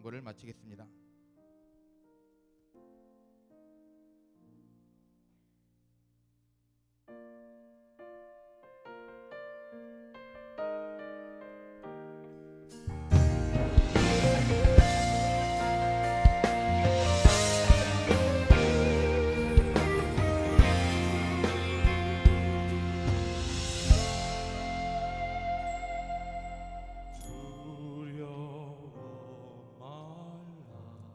거를 마치겠습니다. 두려워 말라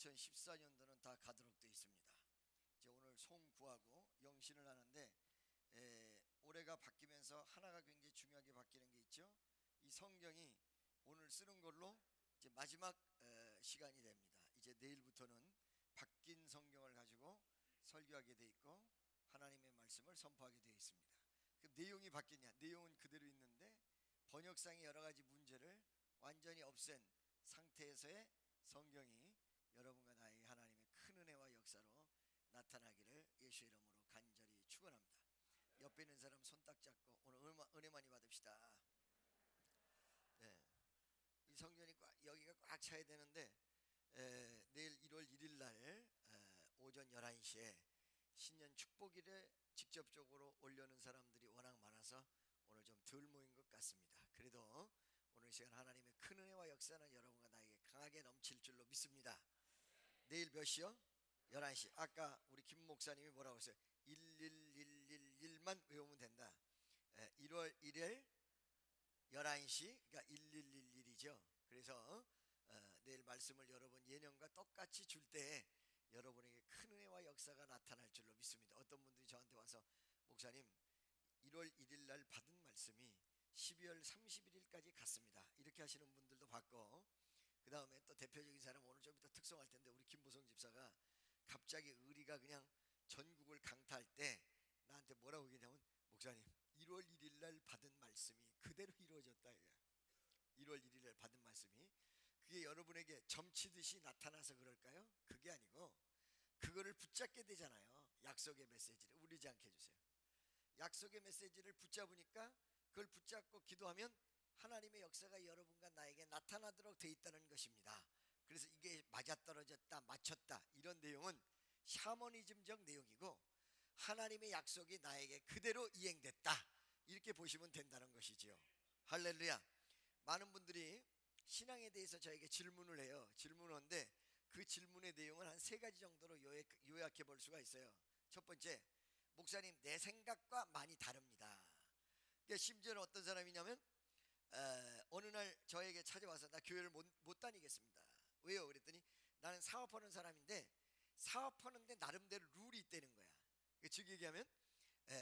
2014년도는 다 가도록 되어 있습니다. 이제 오늘 송구하고 영신을 하는데 올해가 바뀌면서 하나가 굉장히 중요하게 바뀌는 게 있죠. 이 성경이 오늘 쓰는 걸로 이제 마지막 시간이 됩니다. 이제 내일부터는 바뀐 성경을 가지고 설교하게 돼 있고 하나님의 말씀을 선포하게 되어 있습니다. 그 내용이 바뀌냐? 내용은 그대로 있는데 번역상의 여러 가지 문제를 완전히 없앤 상태에서의 성경이 여러분과 나의 하나님의 큰 은혜와 역사로 나타나기를 예수의 이름으로 간절히 축원합니다. 옆에 있는 사람 손 딱 잡고 오늘 은혜 많이 받읍시다. 네, 이 성전이 여기가 꽉 차야 되는데 내일 1월 1일 날 오전 11시에 신년 축복일에 직접적으로 올려는 사람들이 워낙 많아서 오늘 좀 덜 모인 것 같습니다. 그래도 오늘 시간 하나님의 큰 은혜와 역사는 여러분과 나에게 강하게 넘칠 줄로 믿습니다. 내일 몇 시요? 11시. 아까 우리 김 목사님이 뭐라고 했어요? 11111만 외우면 된다. 1월 1일 11시, 그러니까 1111이죠. 그래서 내일 말씀을 여러분 예년과 똑같이 줄 때 여러분에게 큰 은혜와 역사가 나타날 줄로 믿습니다. 어떤 분들이 저한테 와서 목사님 1월 1일 날 받은 말씀이 12월 31일까지 갔습니다. 이렇게 하시는 분들도 봤고, 그 다음에 또 대표적인 사람 오늘 좀 이따 특송할 텐데 우리 김보성 집사가 갑자기 의리가 그냥 전국을 강타할 때 나한테 뭐라고 얘기냐면 목사님 1월 1일 날 받은 말씀이 그대로 이루어졌다. 1월 1일 날 받은 말씀이 그게 여러분에게 점치듯이 나타나서 그럴까요? 그게 아니고 그거를 붙잡게 되잖아요. 약속의 메시지를 울리지 않게 해주세요. 약속의 메시지를 붙잡으니까 그걸 붙잡고 기도하면 하나님의 역사가 여러분과 나에게 나타나도록 돼 있다는 것입니다. 그래서 이게 맞아떨어졌다 맞췄다 이런 내용은 샤머니즘적 내용이고 하나님의 약속이 나에게 그대로 이행됐다 이렇게 보시면 된다는 것이지요. 할렐루야. 많은 분들이 신앙에 대해서 저에게 질문을 해요. 질문을 하는데 그 질문의 내용은 한 3가지 정도로 요약해 볼 수가 있어요. 첫 번째, 목사님 내 생각과 많이 다릅니다. 그러니까 심지어는 어떤 사람이냐면 어느 날 저에게 찾아와서 나 교회를 못 다니겠습니다. 왜요? 그랬더니 나는 사업하는 사람인데 사업하는데 나름대로 룰이 있다는 거야. 즉 얘기하면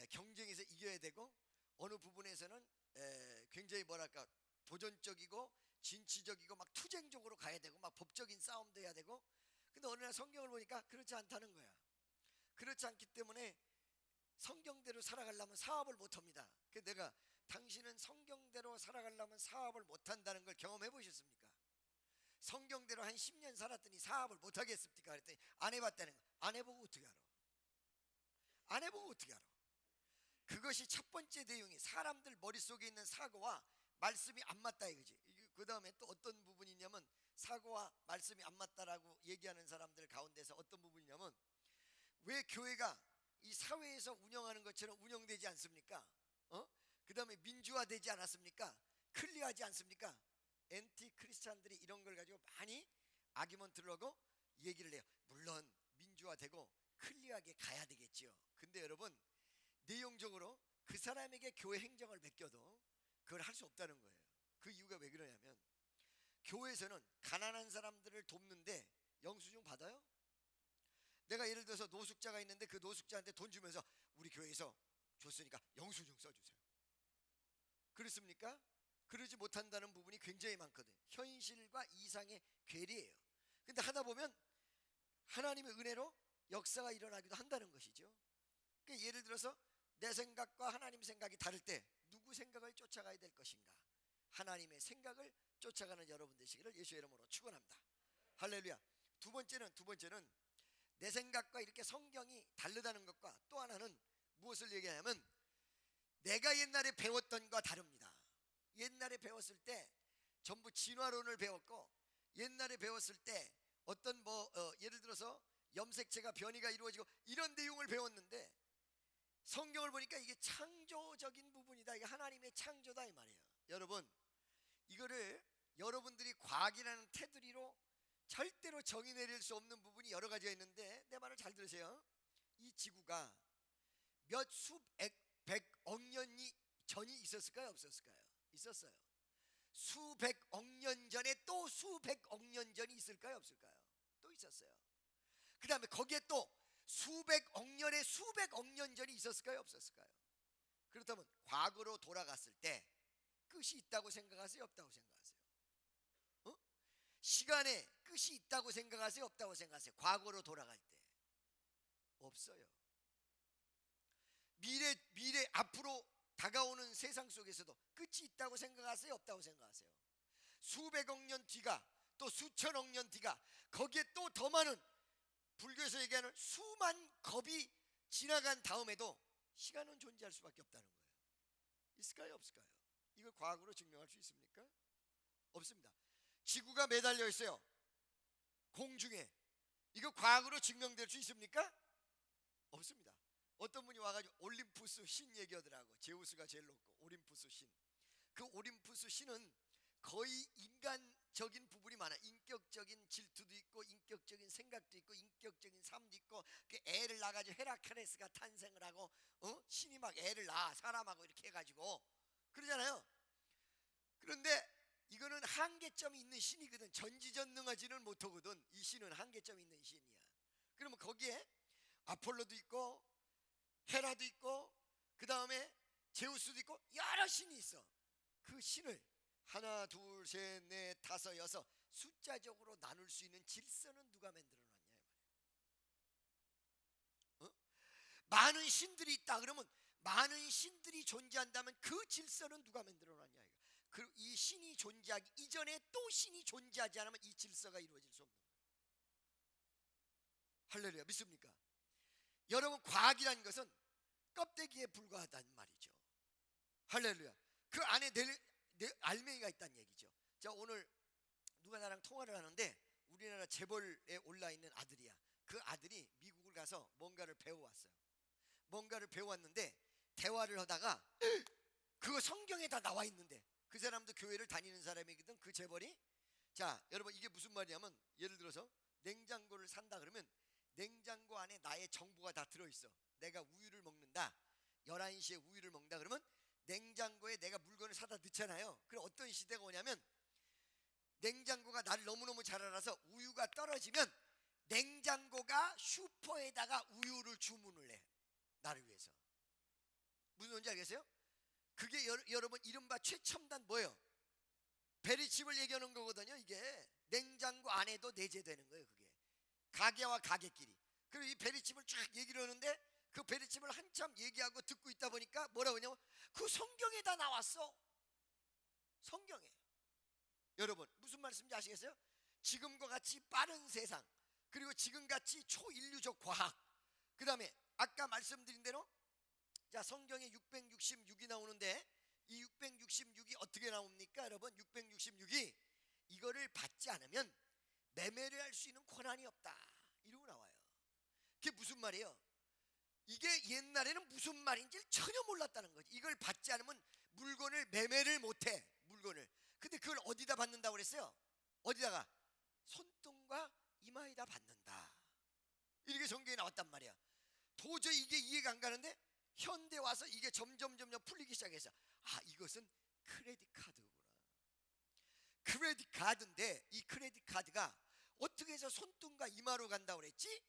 경쟁에서 이겨야 되고 어느 부분에서는 굉장히 뭐랄까 도전적이고 진취적이고 막 투쟁적으로 가야 되고 막 법적인 싸움도 해야 되고, 근데 어느 날 성경을 보니까 그렇지 않다는 거야. 그렇지 않기 때문에 성경대로 살아가려면 사업을 못합니다. 그래서 내가 당신은 성경대로 살아가려면 사업을 못한다는 걸 경험해 보셨습니까? 성경대로 한 10년 살았더니 사업을 못하겠습니까? 그랬더니 안 해봤다는 거. 안 해보고 어떻게 알아? 안 해보고 어떻게 알아? 그것이 첫 번째 내용이 사람들 머릿속에 있는 사고와 말씀이 안 맞다 이거지. 그 다음에 또 어떤 부분이 있냐면 사고와 말씀이 안 맞다라고 얘기하는 사람들 가운데서 어떤 부분이냐면 왜 교회가 이 사회에서 운영하는 것처럼 운영되지 않습니까? 그 다음에 민주화되지 않았습니까? 클리어하지 않습니까? 엔티 크리스찬들이 이런 걸 가지고 많이 아기먼트를 하고 얘기를 해요. 물론 민주화되고 클리어하게 가야 되겠지요. 근데 여러분 내용적으로 그 사람에게 교회 행정을 맡겨도 그걸 할 수 없다는 거예요. 그 이유가 왜 그러냐면 교회에서는 가난한 사람들을 돕는데 영수증 받아요? 내가 예를 들어서 노숙자가 있는데 그 노숙자한테 돈 주면서 우리 교회에서 줬으니까 영수증 써주세요. 그렇습니까? 그러지 못한다는 부분이 굉장히 많거든요. 현실과 이상의 괴리예요. 근데 하다 보면 하나님의 은혜로 역사가 일어나기도 한다는 것이죠. 그러니까 예를 들어서 내 생각과 하나님 생각이 다를 때 누구 생각을 쫓아가야 될 것인가? 하나님의 생각을 쫓아가는 여러분 되시기를 예수의 이름으로 축원합니다. 할렐루야. 두 번째는 내 생각과 이렇게 성경이 다르다는 것과 또 하나는 무엇을 얘기하냐면 내가 옛날에 배웠던 것과 다릅니다. 옛날에 배웠을 때 전부 진화론을 배웠고 옛날에 배웠을 때 어떤 예를 들어서 염색체가 변이가 이루어지고 이런 내용을 배웠는데 성경을 보니까 이게 창조적인 부분이다. 이게 하나님의 창조다 이 말이에요. 여러분 이거를 여러분들이 과학이라는 테두리로 절대로 정의 내릴 수 없는 부분이 여러 가지가 있는데 내 말을 잘 들으세요. 이 지구가 몇 수백억 년이 전이 있었을까요? 없었을까요? 있었어요. 수백억 년 전에 또 수백억 년 전이 있을까요? 없을까요? 또 있었어요. 그 다음에 거기에 또 수백억 년 전이 있었을까요? 없었을까요? 그렇다면 과거로 돌아갔을 때 끝이 있다고 생각하세요? 없다고 생각하세요? 시간에 끝이 있다고 생각하세요? 없다고 생각하세요? 과거로 돌아갈 때 없어요. 미래 앞으로 다가오는 세상 속에서도 끝이 있다고 생각하세요? 없다고 생각하세요? 수백억 년 뒤가 또 수천억 년 뒤가 거기에 또 더 많은 불교에서 얘기하는 수만 겁이 지나간 다음에도 시간은 존재할 수밖에 없다는 거예요. 있을까요? 없을까요? 이걸 과학으로 증명할 수 있습니까? 없습니다. 지구가 매달려 있어요. 공중에. 이거 과학으로 증명될 수 있습니까? 없습니다. 어떤 분이 와가지고 올림푸스 신 얘기하더라고. 제우스가 제일 높고 올림푸스 신. 그 올림푸스 신은 거의 인간적인 부분이 많아. 인격적인 질투도 있고 인격적인 생각도 있고 인격적인 삶도 있고 그 애를 낳아가지고 헤라클레스가 탄생을 하고 신이 막 애를 낳아 사람하고 이렇게 해가지고 그러잖아요. 그런데 이거는 한계점이 있는 신이거든. 전지전능하지는 못하거든. 이 신은 한계점이 있는 신이야. 그러면 거기에 아폴로도 있고 헤라도 있고 그 다음에 제우스도 있고 여러 신이 있어. 그 신을 하나 둘 셋 넷 다섯 여섯 숫자적으로 나눌 수 있는 질서는 누가 만들어 놨냐 이 말이야. 많은 신들이 있다 그러면 많은 신들이 존재한다면 그 질서는 누가 만들어 놨냐 이거. 이 신이 존재하기 이전에 또 신이 존재하지 않으면 이 질서가 이루어질 수 없는 거예요. 할렐루야. 믿습니까? 여러분 과학이라는 것은 껍데기에 불과하다는 말이죠. 할렐루야. 그 안에 알맹이가 있다는 얘기죠. 자, 오늘 누가 나랑 통화를 하는데 우리나라 재벌에 올라있는 아들이야. 그 아들이 미국을 가서 뭔가를 배워왔어요. 뭔가를 배워왔는데 대화를 하다가 그거 성경에 다 나와 있는데 그 사람도 교회를 다니는 사람이거든. 그 재벌이. 자, 여러분 이게 무슨 말이냐면 예를 들어서 냉장고를 산다 그러면 냉장고 안에 나의 정보가 다 들어있어. 내가 우유를 먹는다. 11시에 우유를 먹는다 그러면 냉장고에 내가 물건을 사다 넣잖아요. 그럼 어떤 시대가 오냐면 냉장고가 나를 너무너무 잘 알아서 우유가 떨어지면 냉장고가 슈퍼에다가 우유를 주문을 해. 나를 위해서. 무슨 말인지 알겠어요? 그게 여러분 이른바 최첨단 뭐예요? 베리칩을 얘기하는 거거든요. 이게 냉장고 안에도 내재되는 거예요. 그게 가게와 가게끼리. 그리고 이 베리칩을 쫙 얘기를 하는데 그 베리칩을 한참 얘기하고 듣고 있다 보니까 뭐라고 하냐면 그 성경에 다 나왔어. 성경에. 여러분 무슨 말씀인지 아시겠어요? 지금과 같이 빠른 세상 그리고 지금같이 초인류적 과학 그 다음에 아까 말씀드린 대로 자 성경에 666이 나오는데 이 666이 어떻게 나옵니까? 여러분 666이 이거를 받지 않으면 매매를 할 수 있는 권한이 없다 이러고 나와요. 그게 무슨 말이에요? 이게 옛날에는 무슨 말인지 전혀 몰랐다는 거지. 이걸 받지 않으면 물건을 매매를 못해. 물건을. 근데 그걸 어디다 받는다고 그랬어요? 어디다가? 손등과 이마에다 받는다. 이렇게 성경에 나왔단 말이야. 도저히 이게 이해가 안 가는데 현대 와서 이게 점점 풀리기 시작해서 아 이것은 크레딧 카드구나. 크레딧 카드인데 이 크레딧 카드가 어떻게 해서 손등과 이마로 간다고 그랬지?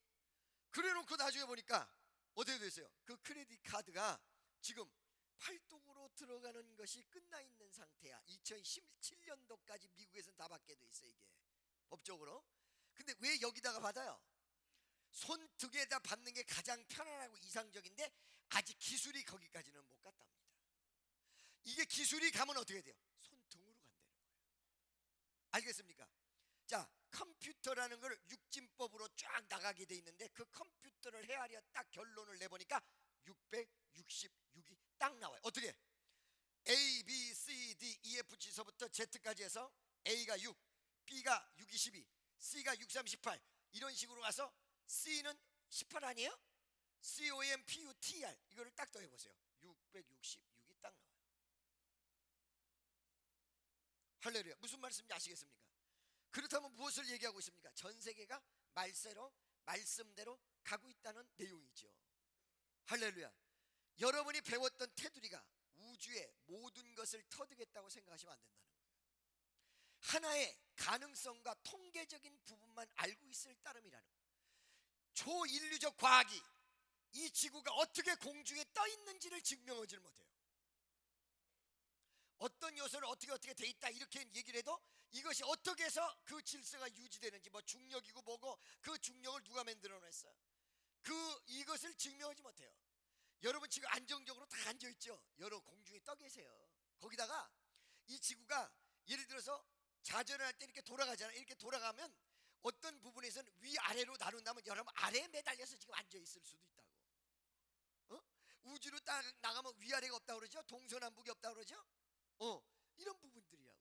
그래놓고 나중에 보니까 어떻게 됐어요? 그 크레딧 카드가 지금 팔뚝으로 들어가는 것이 끝나 있는 상태야. 2017년도까지 미국에서는 다 받게 돼 있어 이게 법적으로. 근데 왜 여기다가 받아요? 손등에다 받는 게 가장 편안하고 이상적인데 아직 기술이 거기까지는 못 갔답니다. 이게 기술이 가면 어떻게 돼요? 손등으로 간다는 거예요. 알겠습니까? 자, 컴퓨터라는 걸 육진법으로 쫙 나가게 돼 있는데 그 컴퓨터를 헤아려 딱 결론을 내보니까 666이 딱 나와요. 어떻게? A, B, C, D, E, F, G서부터 Z까지 해서 A가 6, B가 6, 22, C가 6, 3, 18 이런 식으로 가서 C는 18 아니에요? COM, PU, TR 이거를 딱 더해보세요. 666이 딱 나와요. 할렐루야. 무슨 말씀인지 아시겠습니까? 그렇다면 무엇을 얘기하고 있습니까? 전 세계가 말씀대로 가고 있다는 내용이죠. 할렐루야. 여러분이 배웠던 테두리가 우주의 모든 것을 터득했다고 생각하시면 안 된다는 거예요. 하나의 가능성과 통계적인 부분만 알고 있을 따름이라는 거예요. 초인류적 과학이 이 지구가 어떻게 공중에 떠 있는지를 증명하지 못해요. 어떤 요소를 어떻게 돼 있다 이렇게 얘기를 해도 이것이 어떻게 해서 그 질서가 유지되는지, 뭐 중력이고 뭐고, 그 중력을 누가 만들어냈어요? 이것을 증명하지 못해요. 여러분 지금 안정적으로 다 앉아있죠? 여러분 공중에 떠 계세요. 거기다가 이 지구가 예를 들어서 자전을 할 때 이렇게 돌아가잖아요. 이렇게 돌아가면 어떤 부분에서는 위아래로 나눈다면 여러분 아래에 매달려서 지금 앉아있을 수도 있다고. 우주로 딱 나가면 위아래가 없다고 그러죠? 동서남북이 없다고 그러죠? 이런 부분들이라고요.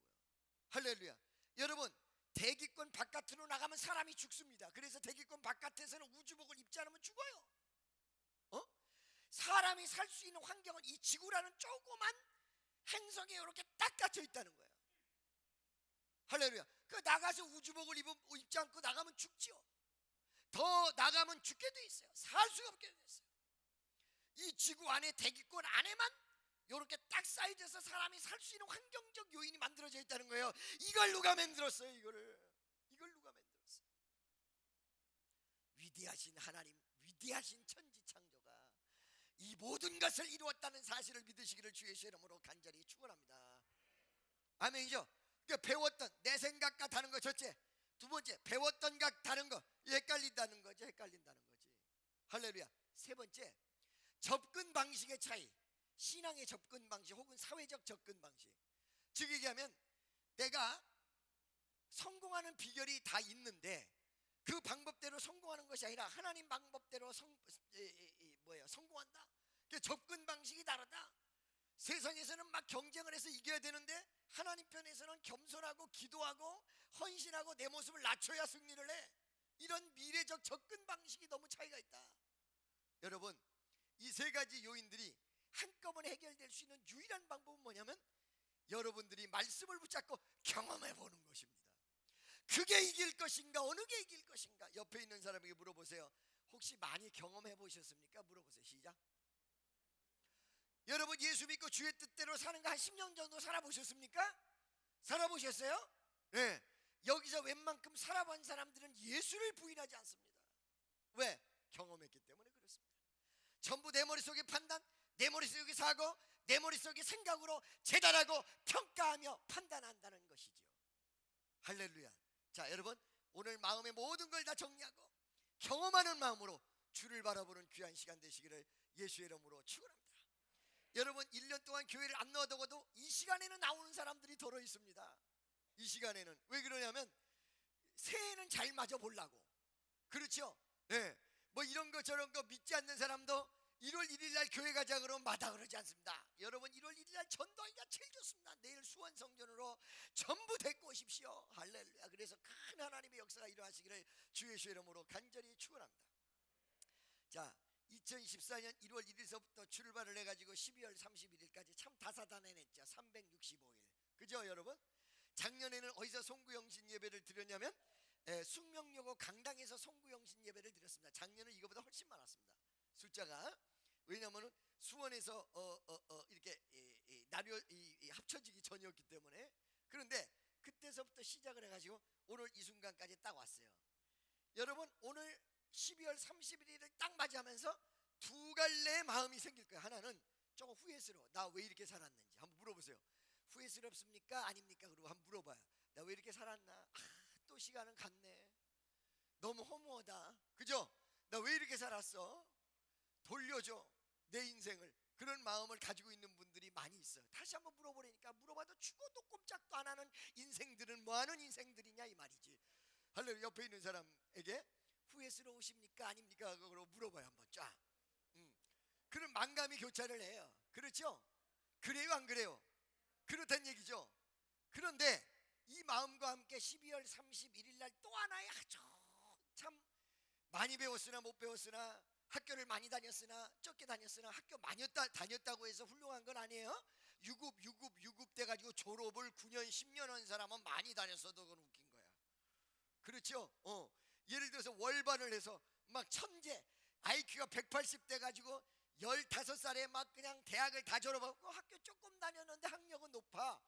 할렐루야. 여러분 대기권 바깥으로 나가면 사람이 죽습니다. 그래서 대기권 바깥에서는 우주복을 입지 않으면 죽어요. 사람이 살 수 있는 환경은 이 지구라는 조그만 행성에 이렇게 딱 갇혀 있다는 거예요. 할렐루야. 그 나가서 우주복을 입지 않고 나가면 죽지요. 더 나가면 죽게 돼 있어요. 살 수가 없게 돼 있어요. 이 지구 안에 대기권 안에만 이렇게 딱 쌓여져서 사람이 살 수 있는 환경적 요인이 만들어져 있다는 거예요. 이걸 누가 만들었어요? 이걸 누가 만들었어요? 위대하신 하나님, 위대하신 천지창조가 이 모든 것을 이루었다는 사실을 믿으시기를 주의 이름으로 간절히 축원합니다. 아멘이죠? 그러니까 배웠던 내 생각과 다른 거 첫째, 두 번째 배웠던 것 다른 거 헷갈린다는 거죠. 헷갈린다는 거지. 할렐루야. 세 번째 접근 방식의 차이, 신앙의 접근 방식 혹은 사회적 접근 방식. 즉 얘기하면 내가 성공하는 비결이 다 있는데 그 방법대로 성공하는 것이 아니라 하나님 방법대로 성공한다. 접근 방식이 다르다. 세상에서는 막 경쟁을 해서 이겨야 되는데 하나님 편에서는 겸손하고 기도하고 헌신하고 내 모습을 낮춰야 승리를 해. 이런 미래적 접근 방식이 너무 차이가 있다. 여러분 이 세 가지 요인들이 한꺼번에 해결될 수 있는 유일한 방법은 뭐냐면 여러분들이 말씀을 붙잡고 경험해 보는 것입니다. 그게 이길 것인가 어느 게 이길 것인가. 옆에 있는 사람에게 물어보세요. 혹시 많이 경험해 보셨습니까? 물어보세요. 시작. 여러분 예수 믿고 주의 뜻대로 사는 거 한 10년 정도 살아보셨습니까? 살아보셨어요? 네. 여기서 웬만큼 살아본 사람들은 예수를 부인하지 않습니다. 왜? 경험했기 때문에 그렇습니다. 전부 내 머릿속의 판단, 내 머릿속의 사고, 내 머릿속의 생각으로 재단하고 평가하며 판단한다는 것이지요. 할렐루야. 자 여러분 오늘 마음의 모든 걸 다 정리하고 경험하는 마음으로 주를 바라보는 귀한 시간 되시기를 예수의 이름으로 축원합니다. 여러분 1년 동안 교회를 안 나와도 이 시간에는 나오는 사람들이 더러 있습니다. 이 시간에는 왜 그러냐면 새해는 잘 맞아 보려고. 그렇죠? 네. 뭐 이런 거 저런 거 믿지 않는 사람도 1월 1일 날 교회 가자 그러면 마다 그러지 않습니다. 여러분 1월 1일 날 전도하기가 제일 좋습니다. 내일 수원 성전으로 전부 데리고 오십시오. 할렐루야. 그래서 큰 하나님의 역사가 일어나시기를 주의 이름으로 간절히 축원합니다. 자 2014년 1월 1일서부터 출발을 해가지고 12월 31일까지 참 다사다난했죠. 365일. 그죠 여러분? 작년에는 어디서 송구영신 예배를 드렸냐면 숙명여고 강당에서 송구영신 예배를 드렸습니다. 작년은 이거보다 훨씬 많았습니다. 숫자가. 왜냐하면 수원에서 이렇게 합쳐지기 전이었기 때문에. 그런데 그때서부터 시작을 해가지고 오늘 이 순간까지 딱 왔어요. 여러분 오늘 12월 31일을 딱 맞이하면서 두 갈래의 마음이 생길 거예요. 하나는 조금 후회스러워. 나 왜 이렇게 살았는지 한번 물어보세요. 후회스럽습니까? 아닙니까? 그리고 한번 물어봐요. 나 왜 이렇게 살았나? 또 시간은 갔네. 너무 허무하다. 그죠? 나 왜 이렇게 살았어? 돌려줘 내 인생을. 그런 마음을 가지고 있는 분들이 많이 있어요. 다시 한번 물어보려니까 물어봐도 죽어도 꼼짝도 안 하는 인생들은 뭐하는 인생들이냐 이 말이지. 할렐루야. 옆에 있는 사람에게 후회스러우십니까? 아닙니까? 그걸 물어봐요. 한번 쫙. 그럼 만감이 교차를 해요. 그렇죠? 그래요 안 그래요? 그렇다는 얘기죠. 그런데 이 마음과 함께 12월 31일 날 또 하나의 아주 참 많이 배웠으나 못 배웠으나 학교를 많이 다녔으나 적게 다녔으나 학교 많이 다녔다고 해서 훌륭한 건 아니에요. 유급 돼가지고 졸업을 9년 10년 한 사람은 많이 다녔어도 그건 웃긴 거야. 그렇죠? 예를 들어서 월반을 해서 막 천재 IQ가 180 돼가지고 15살에 막 그냥 대학을 다 졸업하고 학교 조금 다녔는데 학력은 높아.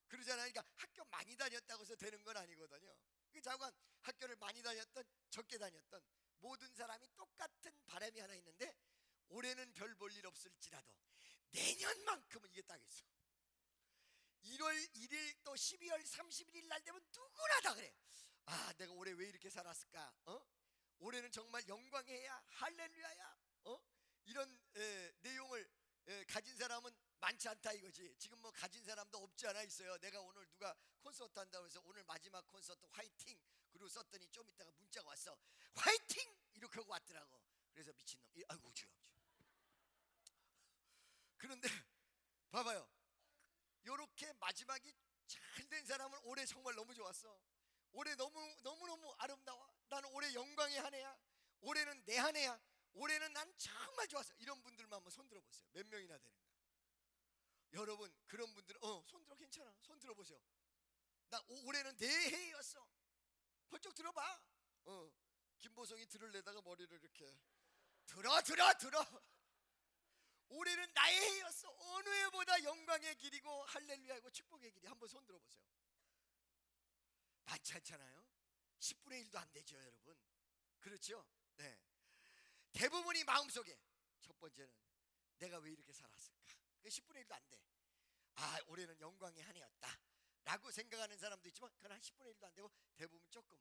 그러잖아요. 그러니까 학교 많이 다녔다고 해서 되는 건 아니거든요. 그 자관 학교를 많이 다녔던 적게 다녔던 모든 사람이 똑같은 바람이 하나 있는데, 올해는 별 볼 일 없을지라도 내년만큼은 이게 딱 있어. 1월 1일 또 12월 31일 날 되면 누구나 다 그래. 아, 내가 올해 왜 이렇게 살았을까? 올해는 정말 영광해야, 할렐루야야. 이런 내용을 가진 사람은 많지 않다 이거지. 지금 뭐 가진 사람도 없지 않아 있어요. 내가 오늘 누가 콘서트 한다고 해서 오늘 마지막 콘서트 화이팅 그리고 썼더니 좀 이따가 문자가 왔어. 화이팅 이렇게 하고 왔더라고. 그래서 미친놈, 아이고 주여. 그런데 봐봐요, 요렇게 마지막이 잘 된 사람은 올해 정말 너무 좋았어. 올해 너무너무 아름다워. 나는 올해 영광의 한 해야. 올해는 내 한 해야. 올해는 난 정말 좋았어. 이런 분들만 한번 손 들어보세요. 몇 명이나 되는가? 여러분, 그런 분들은 손 들어, 괜찮아. 손 들어보세요. 나 올해는 내 해였어. 벌쩍 들어봐. 김보성이 들으려다가 머리를 이렇게 들어. 올해는 나의 해였어. 어느 해보다 영광의 길이고 할렐루야이고 축복의 길이. 한번 손 들어보세요. 많지 않잖아요. 10분의 1도 안 되죠 여러분. 그렇죠? 네. 대부분이 마음속에 첫 번째는 내가 왜 이렇게 살았을까? 10분의 1도 안 돼. 아, 올해는 영광의 한 해였다 라고 생각하는 사람도 있지만 그건 한 10분의 1도 안 되고, 대부분 조금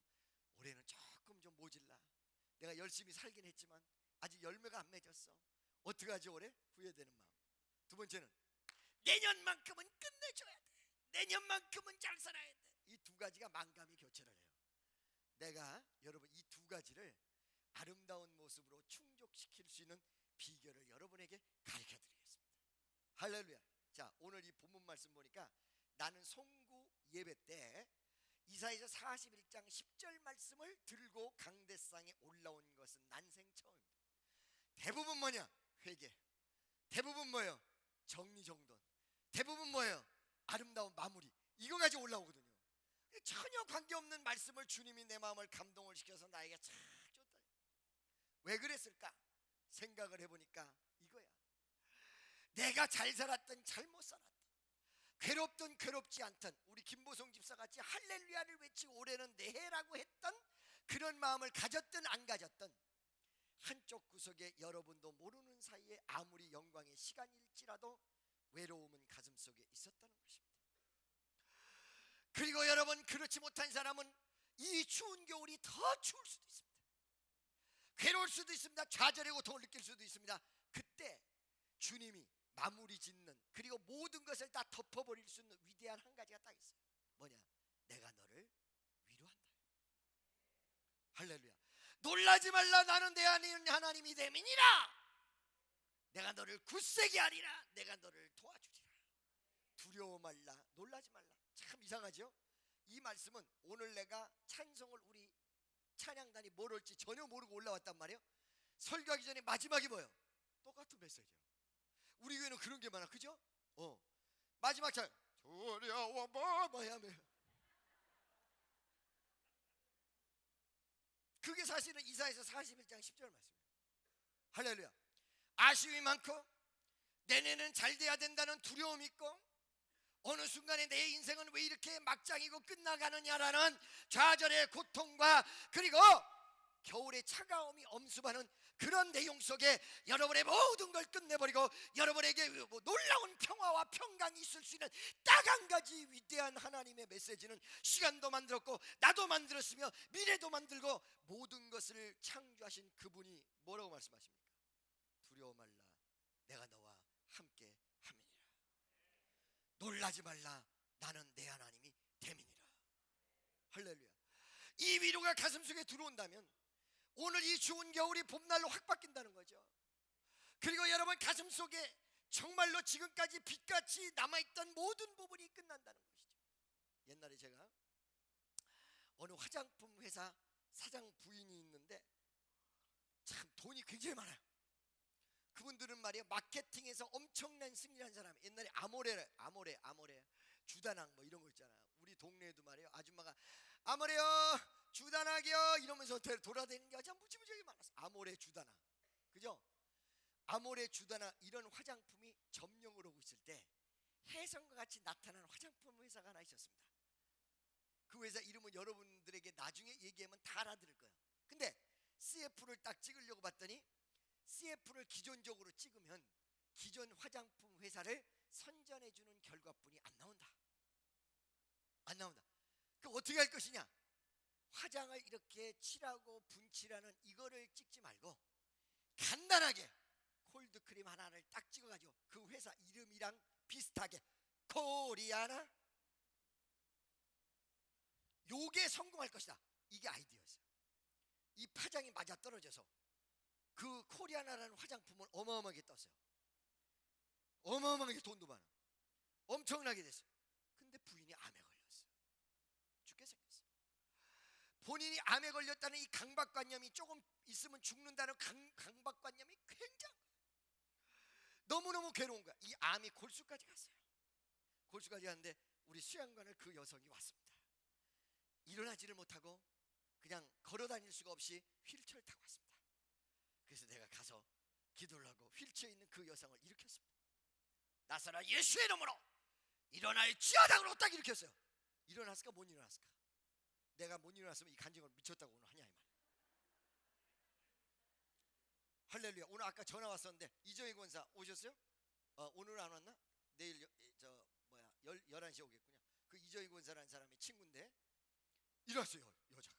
올해는 조금 좀 모질라. 내가 열심히 살긴 했지만 아직 열매가 안 맺었어. 어떡하지 올해? 후회되는 마음. 두 번째는 내년만큼은 끝내줘야 돼. 내년만큼은 잘 살아야 돼. 이 두 가지가 만감이 교체를 해요. 내가 여러분 이 두 가지를 아름다운 모습으로 충족시킬 수 있는 비결을 여러분에게 가르쳐 드리겠습니다. 할렐루야. 자, 오늘 이 본문 말씀 보니까 나는 송구 예배 때 이사야서 41장 10절 말씀을 들고 강대상에 올라온 것은 난생 처음입니다. 대부분 뭐냐? 회개. 대부분 뭐예요? 정리정돈. 대부분 뭐예요? 아름다운 마무리. 이거 가지고 올라오거든요. 전혀 관계없는 말씀을 주님이 내 마음을 감동을 시켜서 나에게 착 줬다. 왜 그랬을까? 생각을 해보니까 이거야. 내가 잘 살았든 잘못 살았든, 괴롭든 괴롭지 않든, 우리 김보성 집사같이 할렐루야를 외치고 올해는 내 해라고 했던 그런 마음을 가졌든 안 가졌든, 한쪽 구석에 여러분도 모르는 사이에 아무리 영광의 시간일지라도 외로움은 가슴속에 있었다는 것입니다. 그리고 여러분, 그렇지 못한 사람은 이 추운 겨울이 더 추울 수도 있습니다. 괴로울 수도 있습니다. 좌절의 고통을 느낄 수도 있습니다. 그때 주님이 마무리 짓는, 그리고 모든 것을 다 덮어버릴 수 있는 위대한 한 가지가 딱 있어요. 뭐냐? 내가 너를 위로한다. 할렐루야. 놀라지 말라. 나는 내 안에 있는 하나님이 됨이니라. 내가 너를 굳세게 하리라. 내가 너를 도와주리라. 두려워 말라. 놀라지 말라. 참 이상하죠? 이 말씀은 오늘 내가 찬송을, 우리 찬양단이 뭘 할지 전혀 모르고 올라왔단 말이에요. 설교하기 전에 마지막이 뭐예요? 똑같은 메시지예요. 우리 교회는 그런 게 많아, 그죠? 마지막 찬 두려워 뭐야 하면, 그게 사실은 이사야서 41장 10절 말씀이에요. 할렐루야. 아쉬움이 많고 내년은 잘 돼야 된다는 두려움이 있고, 어느 순간에 내 인생은 왜 이렇게 막장이고 끝나가느냐라는 좌절의 고통과, 그리고 겨울의 차가움이 엄습하는 그런 내용 속에 여러분의 모든 걸 끝내버리고 여러분에게 놀라운 평화와 평강이 있을 수 있는 딱 한 가지 위대한 하나님의 메시지는, 시간도 만들었고 나도 만들었으며 미래도 만들고 모든 것을 창조하신 그분이 뭐라고 말씀하십니까? 두려워 말라. 내가 너와 함께 함이니라. 놀라지 말라. 나는 내 하나님이 됨이니라. 할렐루야. 이 위로가 가슴속에 들어온다면 오늘 이 추운 겨울이 봄날로 확 바뀐다는 거죠. 그리고 여러분 가슴속에 정말로 지금까지 빛같이 남아있던 모든 부분이 끝난다는 것이죠. 옛날에 제가 어느 화장품 회사 사장 부인이 있는데 참 돈이 굉장히 많아요. 그분들은 말이에요, 마케팅에서 엄청난 승리한 사람. 옛날에 아모레 주다낭 뭐 이런 거 있잖아요. 우리 동네에도 말이에요, 아줌마가 아모레요 주다낭이요 이러면서 돌아다니는 게 아주 무지무지하게 많았어. 아모레 주다낭, 그죠? 아모레 주다낭 이런 화장품이 점령을 하고 있을 때 혜성과 같이 나타나는 화장품 회사가 하나 있었습니다. 그 회사 이름은 여러분들에게 나중에 얘기하면 다 알아들을 거예요. 근데 CF를 딱 찍으려고 봤더니 CF를 기존적으로 찍으면 기존 화장품 회사를 선전해주는 결과뿐이 안 나온다. 안 나온다. 그럼 어떻게 할 것이냐? 화장을 이렇게 칠하고 분칠하는 이거를 찍지 말고 간단하게 콜드크림 하나를 딱 찍어가지고 그 회사 이름이랑 비슷하게 코리아나, 요게 성공할 것이다. 이게 아이디어였어요. 이 파장이 맞아 떨어져서 그 코리아나라는 화장품을 어마어마하게 떴어요. 어마어마하게 돈도 많아. 엄청나게 됐어요. 근데 부인이 암에 걸렸어요. 죽게 생겼어요. 본인이 암에 걸렸다는 이 강박관념이 조금 있으면 죽는다는 강박관념이 굉장한 거예요. 너무너무 괴로운 거야. 이 암이 골수까지 갔어요. 골수까지 갔는데 우리 수양관을 그 여성이 왔습니다. 일어나지를 못하고 그냥 걸어다닐 수가 없이 휠체어를 타고 왔습니다. 그래서 내가 가서 기도를 하고 휠체어에 있는 그 여성을 일으켰습니다. 나사렛 예수의 이름으로 일어날지어다! 딱 일으켰어요. 일어났을까 못 일어났을까? 내가 못 일어났으면 이 간증을 미쳤다고 오늘 하냐 이 말. 할렐루야. 오늘 아까 전화 왔었는데 이정희 권사 오셨어요? 오늘 안 왔나? 내일 11시에 오겠군요. 그 이정희 권사라는 사람이 친구인데 일어났어요. 여자가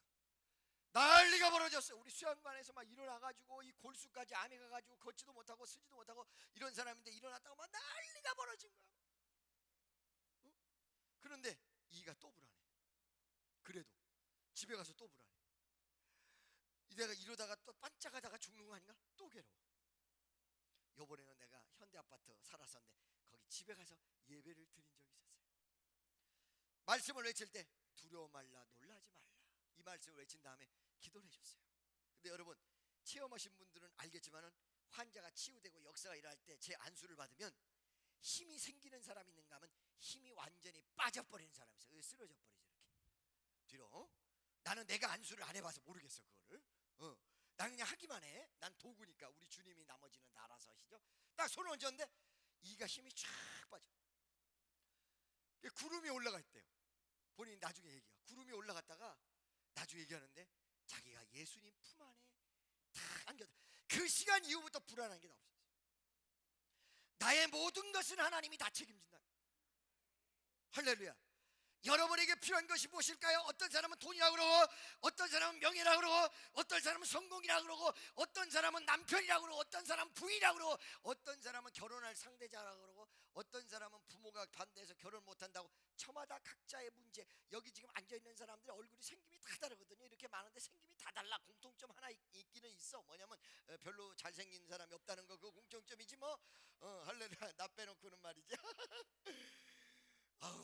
난리가 벌어졌어요. 우리 수양관에서 막 일어나가지고 이 골수까지 암이 가가지고 걷지도 못하고 쓰지도 못하고 이런 사람인데 일어났다고 막 난리가 벌어진 거야. 응? 그런데 이가 또 불안해. 그래도 집에 가서 또 불안해. 내가 이러다가 또 반짝하다가 죽는 거 아닌가? 또 괴로워. 요번에는 내가 현대아파트 살았었는데 거기 집에 가서 예배를 드린 적이 있었어요. 말씀을 외칠 때 두려워 말라, 놀라지 말라, 이 말씀을 외친 다음에 기도를 해줬어요. 근데 여러분 체험하신 분들은 알겠지만은 환자가 치유되고 역사가 일어날 때 제 안수를 받으면 힘이 생기는 사람이 있는가 하면 힘이 완전히 빠져버리는 사람이 있어요. 쓰러져 버리죠. 이렇게 뒤로. 나는 내가 안수를 안 해봐서 모르겠어 그거를. 나는 그냥 하기만 해. 난 도구니까. 우리 주님이 나머지는 다 알아서 하시죠. 딱 손을 얹었는데 이가 힘이 쫙 빠져. 구름이 올라가 있대요. 본인이 나중에 얘기해요. 구름이 올라갔다가 나중에 얘기하는데 자기가 예수님 품 안에 다 안겼다. 그 시간 이후부터 불안한 게 없었어요. 나의 모든 것은 하나님이 다 책임진다. 할렐루야. 여러분에게 필요한 것이 무엇일까요? 어떤 사람은 돈이라고 그러고, 어떤 사람은 명예라고 그러고, 어떤 사람은 성공이라고 그러고, 어떤 사람은 남편이라고 그러고, 어떤 사람은 부인이라고 그러고, 어떤 사람은 결혼할 상대자라고 그러고, 어떤 사람은 부모가 반대해서 결혼 못한다고. 저마다 각자의 문제. 여기 지금 앉아있는 사람들의 얼굴이 생김이 다 다르거든요. 이렇게 많은데 생김이 다 달라. 공통점 하나 있기는 있어. 뭐냐면 별로 잘생긴 사람이 없다는 거, 그거 공통점이지 뭐. 할렐루야. 나 빼놓고는 말이지.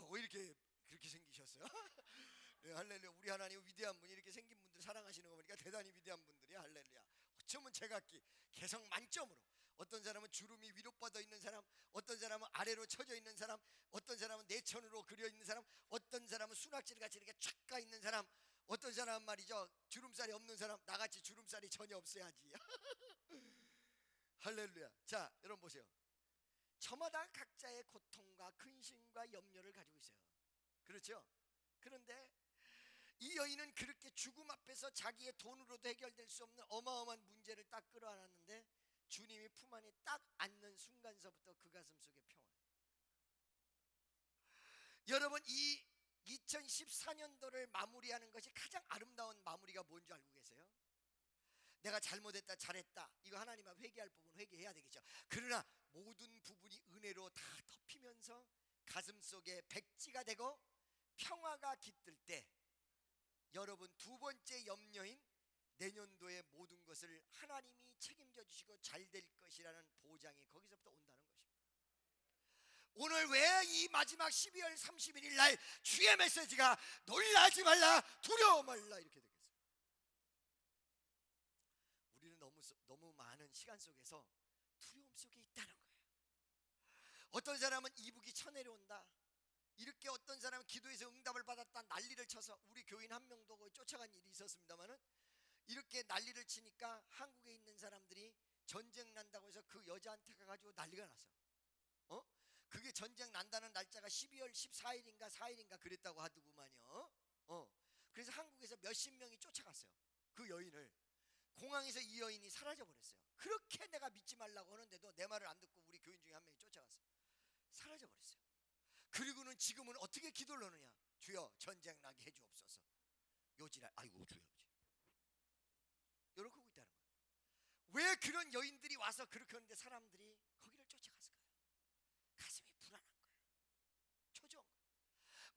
왜 이렇게 그렇게 생기셨어요? 네, 할렐루야. 우리 하나님 위대한 분이 이렇게 생긴 분들 사랑하시는 거 보니까 대단히 위대한 분들이야. 할렐루야. 어쩌면 제각기 개성 만점으로, 어떤 사람은 주름이 위로 뻗어 있는 사람, 어떤 사람은 아래로 쳐져 있는 사람, 어떤 사람은 내천으로 그려 있는 사람, 어떤 사람은 수납질 같이 이렇게 촥 가 있는 사람, 어떤 사람은 말이죠 주름살이 없는 사람. 나같이 주름살이 전혀 없어야지. 할렐루야. 자, 여러분 보세요. 저마다 각자의 고통과 근심과 염려를 가지고 있어요. 그렇죠? 그런데 이 여인은 그렇게 죽음 앞에서 자기의 돈으로도 해결될 수 없는 어마어마한 문제를 딱 끌어안았는데 주님이 품 안에 딱 앉는 순간서부터 그 가슴 속에 평화. 여러분 이 2014년도를 마무리하는 것이 가장 아름다운 마무리가 뭔지 알고 계세요? 내가 잘못했다 잘했다 이거 하나님 앞에 회개할 부분 회개해야 되겠죠. 그러나 모든 부분이 은혜로 다 덮이면서 가슴 속에 백지가 되고 평화가 깃들 때 여러분 두 번째 염려인 내년도의 모든 것을 하나님이 책임져 주시고 잘 될 것이라는 보장이 거기서부터 온다는 것입니다. 오늘 왜 이 마지막 12월 31일 날 주의 메시지가 놀라지 말라 두려워 말라 이렇게 되겠어요? 우리는 너무 많은 시간 속에서 두려움 속에 있다는 거예요. 어떤 사람은 이북이 쳐내려온다, 이렇게 어떤 사람은 기도해서 응답을 받았다 난리를 쳐서, 우리 교인 한 명도 거의 쫓아간 일이 있었습니다만은 이렇게 난리를 치니까 한국에 있는 사람들이 전쟁 난다고 해서 그 여자한테 가가지고 난리가 났어. 그게 전쟁 난다는 날짜가 12월 14일인가 4일인가 그랬다고 하더구만요. 그래서 한국에서 몇십 명이 쫓아갔어요. 그 여인을. 공항에서 이 여인이 사라져 버렸어요. 그렇게 내가 믿지 말라고 하는데도 내 말을 안 듣고 우리 교인 중에 한 명이 쫓아갔어요. 사라져 버렸어요. 그리고는 지금은 어떻게 기도를 하느냐? 주여 전쟁 나게 해주옵소서. 요지랄 아이고 주여 이렇게 하고 있다는 거예요. 왜 그런 여인들이 와서 그렇게 하는데 사람들이 거기를 쫓아갔을까요? 가슴이 불안한 거예요. 초조한 거예요.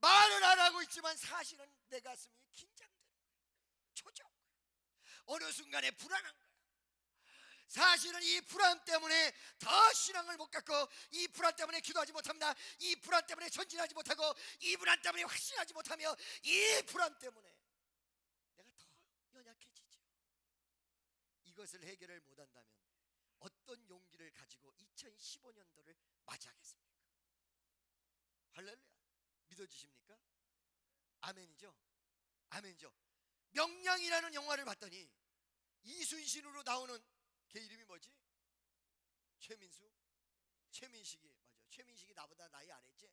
말을 안 하고 있지만 사실은 내 가슴이 긴장되는 거예요. 초조한 거예요. 어느 순간에 불안한 거예요. 사실은 이 불안 때문에 더 신앙을 못 갖고, 이 불안 때문에 기도하지 못합니다. 이 불안 때문에 전진하지 못하고, 이 불안 때문에 확신하지 못하며, 이 불안 때문에 내가 더 연약해지죠. 이것을 해결을 못한다면 어떤 용기를 가지고 2015년도를 맞이하겠습니까? 할렐루야. 믿어지십니까? 아멘이죠? 아멘이죠. 명량이라는 영화를 봤더니 이순신으로 나오는 걔 이름이 뭐지? 최민수? 최민식이. 맞아. 최민식이 나보다 나이 아래지?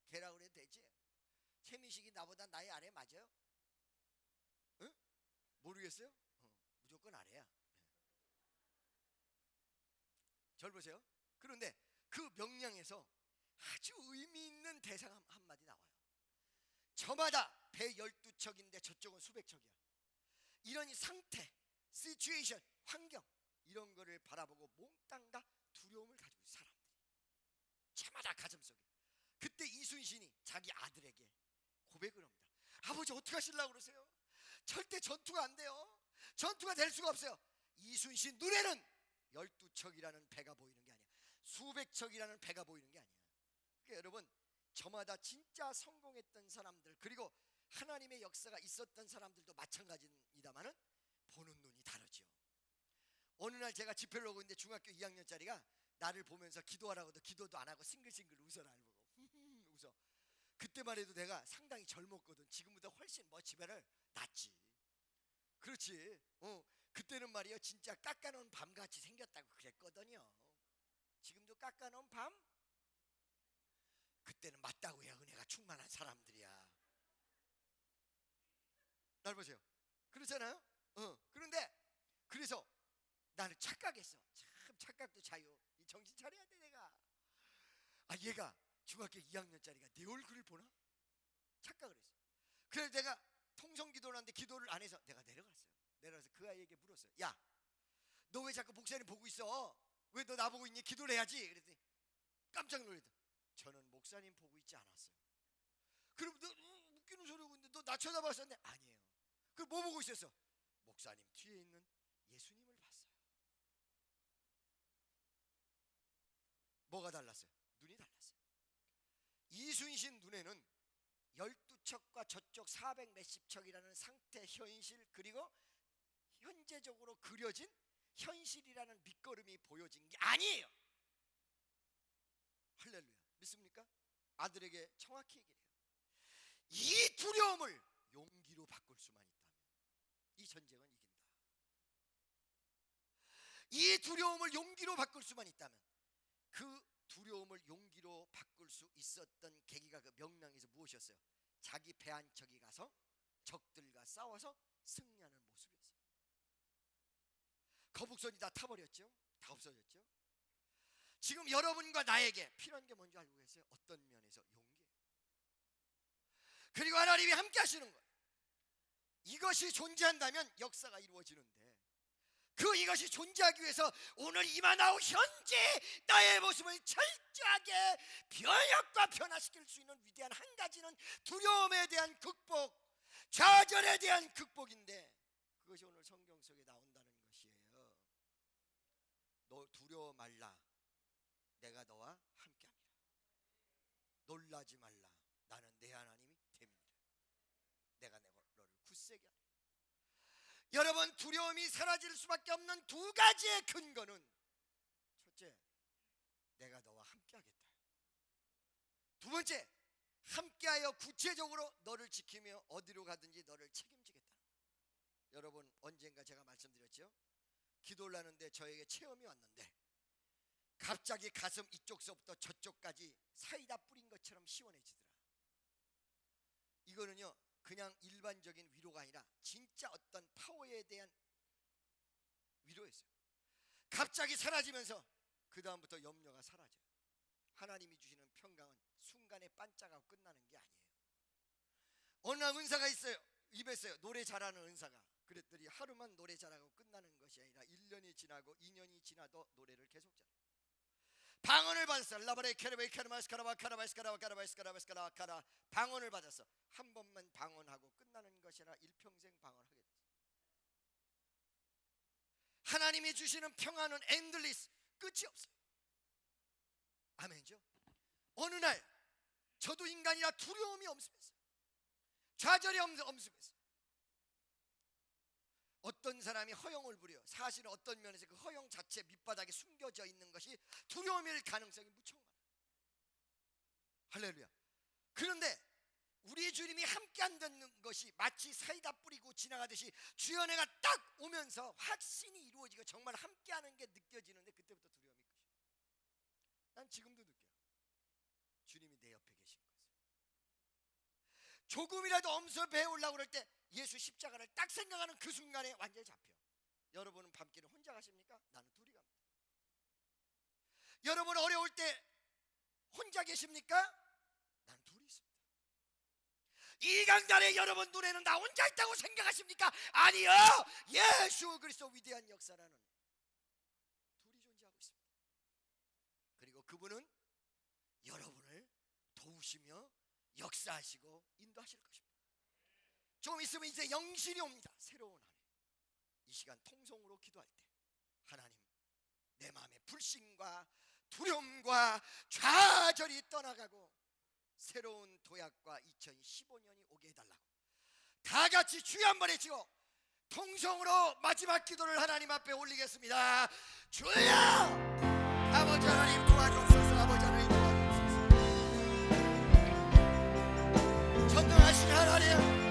걔라 그래도 되지? 최민식이 나보다 나이 아래 맞아요? 응? 모르겠어요? 무조건 아래야. 절 보세요. 그런데 그 명량에서 아주 의미 있는 대상 한마디 나와요. 저마다 배 12척인데 저쪽은 수백 척이야. 이런 상태, 시츄에이션, 환경 이런 거를 바라보고 몽땅 다 두려움을 가지고 있어요. 사람들이 저마다 가슴속에. 그때 이순신이 자기 아들에게 고백을 합니다. 아버지 어떻게 하시려고 그러세요? 절대 전투가 안 돼요. 전투가 될 수가 없어요. 이순신 눈에는 12척이라는 배가 보이는 게 아니야. 수백 척이라는 배가 보이는 게 아니야. 그러니까 여러분, 저마다 진짜 성공했던 사람들, 그리고 하나님의 역사가 있었던 사람들도 마찬가지입니다만은 보는 눈이 다르죠. 어느 날 제가 집회를 오고 있는데 중학교 2학년짜리가 나를 보면서 기도하라고도 기도도 안 하고 싱글싱글 웃어. 나를 보고 웃어. 그때만 해도 내가 상당히 젊었거든. 지금보다 훨씬 뭐 집회를 낫지. 그렇지. 그때는 말이요 진짜 깎아놓은 밤같이 생겼다고 그랬거든요. 지금도 깎아놓은 밤? 그때는 맞다고 해야 은혜가 충만한 사람들이야. 날 보세요. 그렇잖아요. 그런데 그래서 나는 착각했어. 참 착각도 자유. 이 정신 차려야 돼 내가. 얘가 중학교 2학년짜리가 내 얼굴을 보나? 착각을 했어. 그래서 내가 통성기도를 하는데 기도를 안 해서 내가 내려갔어요. 내려가서 그 아이에게 물었어요. 야, 너 왜 자꾸 목사님 보고 있어? 왜 너 나보고 있니? 기도를 해야지. 그랬더니 깜짝 놀랐다. 저는 목사님 보고 있지 않았어요. 그럼 너 웃기는 소리 하고 있는데 너 나 쳐다봤었는데 아니에요. 그럼 뭐 보고 있었어? 목사님 뒤에 있는 예수님을 봤어요. 뭐가 달랐어요? 눈이 달랐어요. 이순신 눈에는 12척과 저쪽 400 몇십 척이라는 상태, 현실, 그리고 현재적으로 그려진 현실이라는 밑거름이 보여진 게 아니에요. 할렐루야. 믿습니까? 아들에게 정확히 얘기를 해요. 이 두려움을 용기로 바꿀 수만 있다면 이 전쟁은 이긴다. 이 두려움을 용기로 바꿀 수만 있다면, 그 두려움을 용기로 바꿀 수 있었던 계기가 그 명량에서 무엇이었어요? 자기 배 한 척이 가서 적들과 싸워서 승리하는 모습이었어요. 거북선이 다 타버렸죠. 다 없어졌죠. 지금 여러분과 나에게 필요한 게 뭔지 알고 계세요? 어떤 면에서 용기예요. 그리고 하나님이 함께 하시는 거예요. 이것이 존재한다면 역사가 이루어지는데, 이것이 존재하기 위해서 오늘 임하나오 현재 나의 모습을 철저하게 변혁과 변화시킬 수 있는 위대한 한 가지는 두려움에 대한 극복, 좌절에 대한 극복인데, 그것이 오늘 성경 속에 나온다는 것이에요. 너 두려워 말라. 내가 너와 함께합니다. 놀라지 말라. 나는 내 하나님이 됨이니라. 내가 너를 굳세게 하리라. 여러분, 두려움이 사라질 수밖에 없는 두 가지의 근거는, 첫째, 내가 너와 함께하겠다. 두 번째, 함께하여 구체적으로 너를 지키며 어디로 가든지 너를 책임지겠다는 거예요. 여러분, 언젠가 제가 말씀드렸죠. 기도를 하는데 저에게 체험이 왔는데, 갑자기 가슴 이쪽서부터 저쪽까지 사이다 뿌린 것처럼 시원해지더라. 이거는요 그냥 일반적인 위로가 아니라 진짜 어떤 파워에 대한 위로였어요. 갑자기 사라지면서 그 다음부터 염려가 사라져요. 하나님이 주시는 평강은 순간에 반짝하고 끝나는 게 아니에요. 어느 날 은사가 있어요. 임했어요. 노래 잘하는 은사가. 그랬더니 하루만 노래 잘하고 끝나는 것이 아니라 1년이 지나고 2년이 지나도 노래를 계속 잘해요. 방언을 받았어. 라바레 캐르베 캐르마스카라바 카라바스카라바 카라바스카라바스카라 카라. 방언을 받았어. 한 번만 방언하고 끝나는 것이 아니라 일평생 방언하게 됐어요. 하나님이 주시는 평안은 엔들리스, 끝이 없어요. 아멘죠. 어느 날 저도 인간이라 두려움이 엄습했어요. 좌절이 엄습했어요. 어떤 사람이 허영을 부려 사실은 어떤 면에서 그 허영 자체 밑바닥에 숨겨져 있는 것이 두려움일 가능성이 무척 많아요. 할렐루야. 그런데 우리 주님이 함께 한다는 것이 마치 사이다 뿌리고 지나가듯이 주의 은혜가 딱 오면서 확신이 이루어지고 정말 함께하는 게 느껴지는데 그때부터 두려움이 끝이에요. 난 지금도 느껴요. 주님이 내 옆에 계신 것을. 조금이라도 엄습해 올라고 그럴 때 예수 십자가를 딱 생각하는 그 순간에 완전히 잡혀. 여러분은 밤길을 혼자 가십니까? 나는 둘이 갑니다. 여러분 어려울 때 혼자 계십니까? 나는 둘이 있습니다. 이 강단에 여러분 눈에는 나 혼자 있다고 생각하십니까? 아니요. 예수 그리스도 위대한 역사라는 둘이 존재하고 있습니다. 그리고 그분은 여러분을 도우시며 역사하시고 인도하실 것입니다. 좀 있으면 이제 영신이 옵니다. 새로운 한 해. 이 시간 통성으로 기도할 때 하나님 내 마음의 불신과 두려움과 좌절이 떠나가고 새로운 도약과 2015년이 오게 해달라고 다 같이 주여 한번 외치고 통성으로 마지막 기도를 하나님 앞에 올리겠습니다. 주여 아버지 하나님 도와주옵소서. 아버지 하나님 도와주옵소서. 전능하신 하나님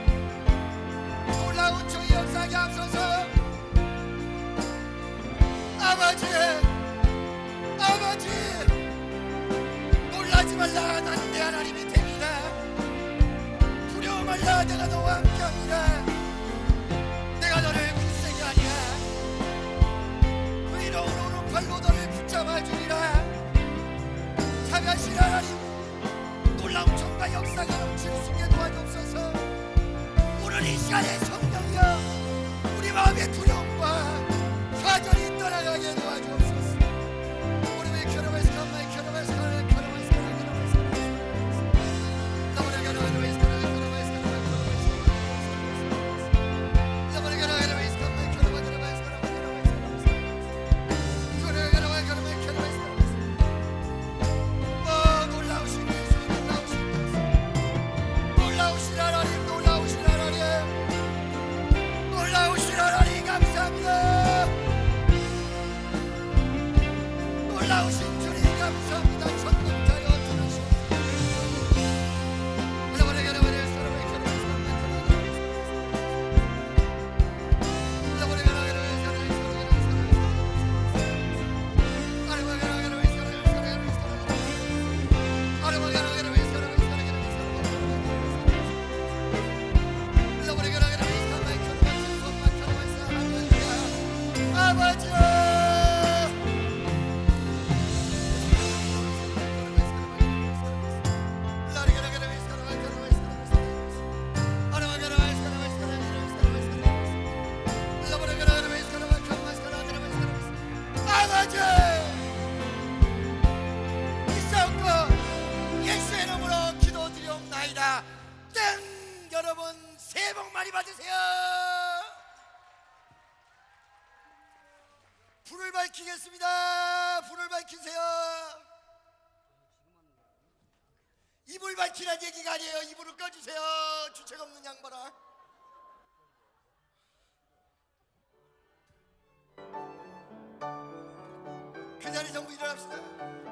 놀라운 주의 역사에 앞서서 아버지 놀라지 말라. 나는 내 하나님이 됩니다. 두려워 말라. 내가 너와 함께합니다. 내가 너를 굳세게 하리라. 의로운 오른팔로 너를 붙잡아 주리라. 자비하신 하나님 놀라운 정과 역사가 넘칠 수 있게 도와주옵소서. 오늘 이 시간에 성령이여 우리 마음의 두려움과 좌절이 떠나가게 도와주옵소서. 우리의 결혼에서 감마의 결혼에서 여러분 새해 복 많이 받으세요. 불을 밝히겠습니다. 불을 밝히세요. 이불 밝히란 얘기가 아니에요. 이불을 꺼주세요. 주책 없는 양반아. 그 자리 전부 일어납시다.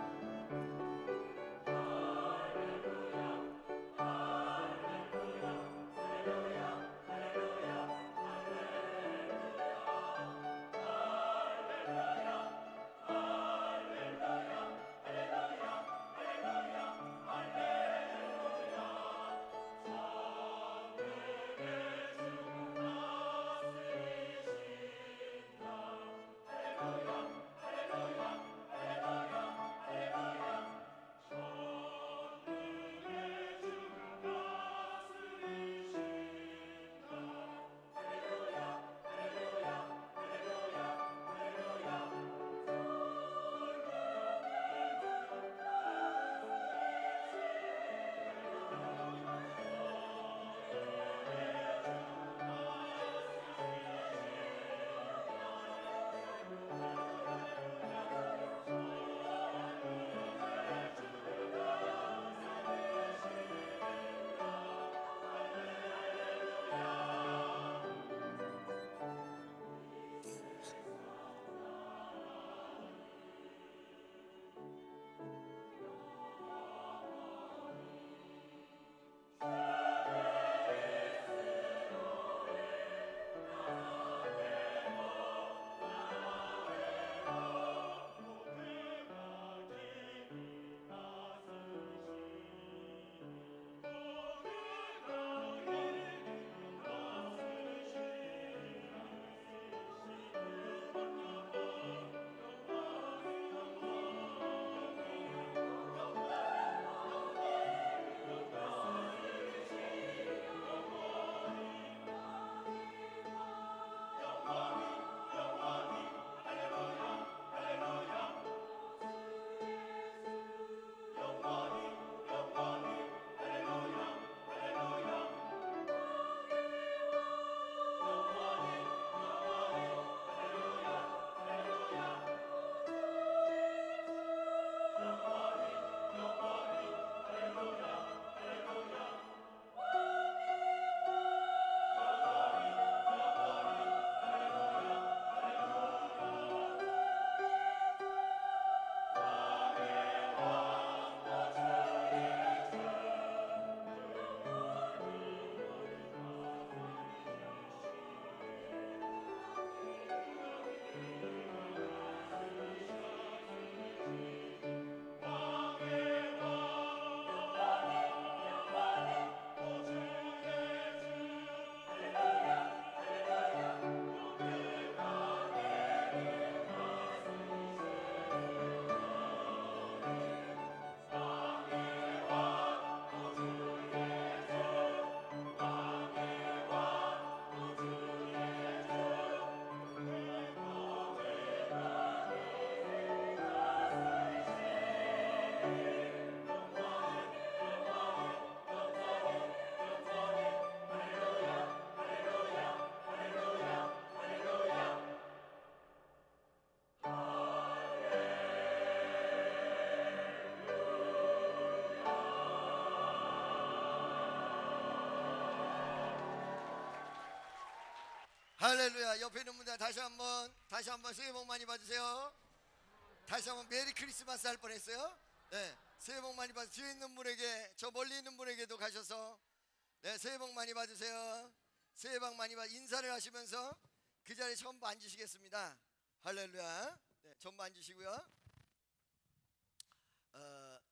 할렐루야. 옆에 있는 분들 다시 한번 새해 복 많이 받으세요. 다시 한번 메리 크리스마스 할 뻔했어요. 네, 새해 복 많이 받으세요. 뒤에 있는 분에게, 저 멀리 있는 분에게도 가셔서 네, 새해 복 많이 받으세요. 새해 복 많이 받. 인사를 하시면서 그 자리에 전부 앉으시겠습니다. 할렐루야. 네, 전부 앉으시고요.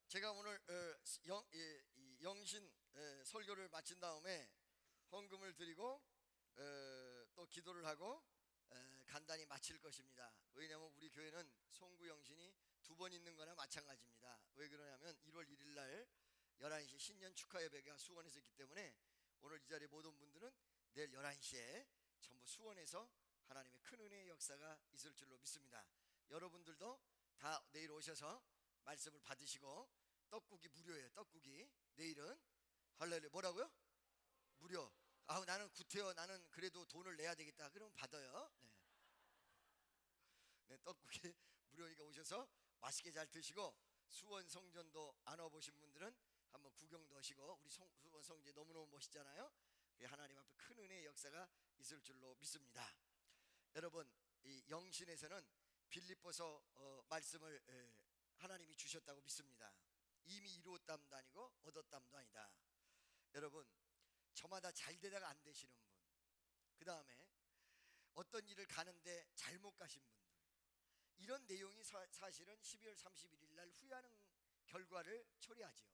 제가 오늘 이 영신 설교를 마친 다음에 헌금을 드리고 또 기도를 하고 간단히 마칠 것입니다. 왜냐하면 우리 교회는 송구 영신이 2번 있는 거나 마찬가지입니다. 왜 그러냐면 1월 1일 날 11시 신년 축하 예배가 수원에서 있기 때문에 오늘 이 자리에 모든 분들은 내일 11시에 전부 수원에서 하나님의 큰 은혜의 역사가 있을 줄로 믿습니다. 여러분들도 다 내일 오셔서 말씀을 받으시고 떡국이 무료예요. 떡국이 내일은 할렐루야. 뭐라고요? 무료. 아우 나는 구태여, 나는 그래도 돈을 내야 되겠다. 그러면 받아요. 네. 네, 떡국이 무료니까 오셔서 맛있게 잘 드시고, 수원 성전도 안 와보신 분들은 한번 구경도 하시고, 우리 수원 성전 너무너무 멋있잖아요. 하나님 앞에 큰 은혜의 역사가 있을 줄로 믿습니다. 여러분, 이 영신에서는 빌립보서 말씀을 하나님이 주셨다고 믿습니다. 이미 이루었담도 아니고 얻었담도 아니다. 여러분, 저마다 잘 되다가 안 되시는 분, 그 다음에 어떤 일을 가는데 잘못 가신 분들, 이런 내용이 사실은 12월 31일 날 후회하는 결과를 초래하지요.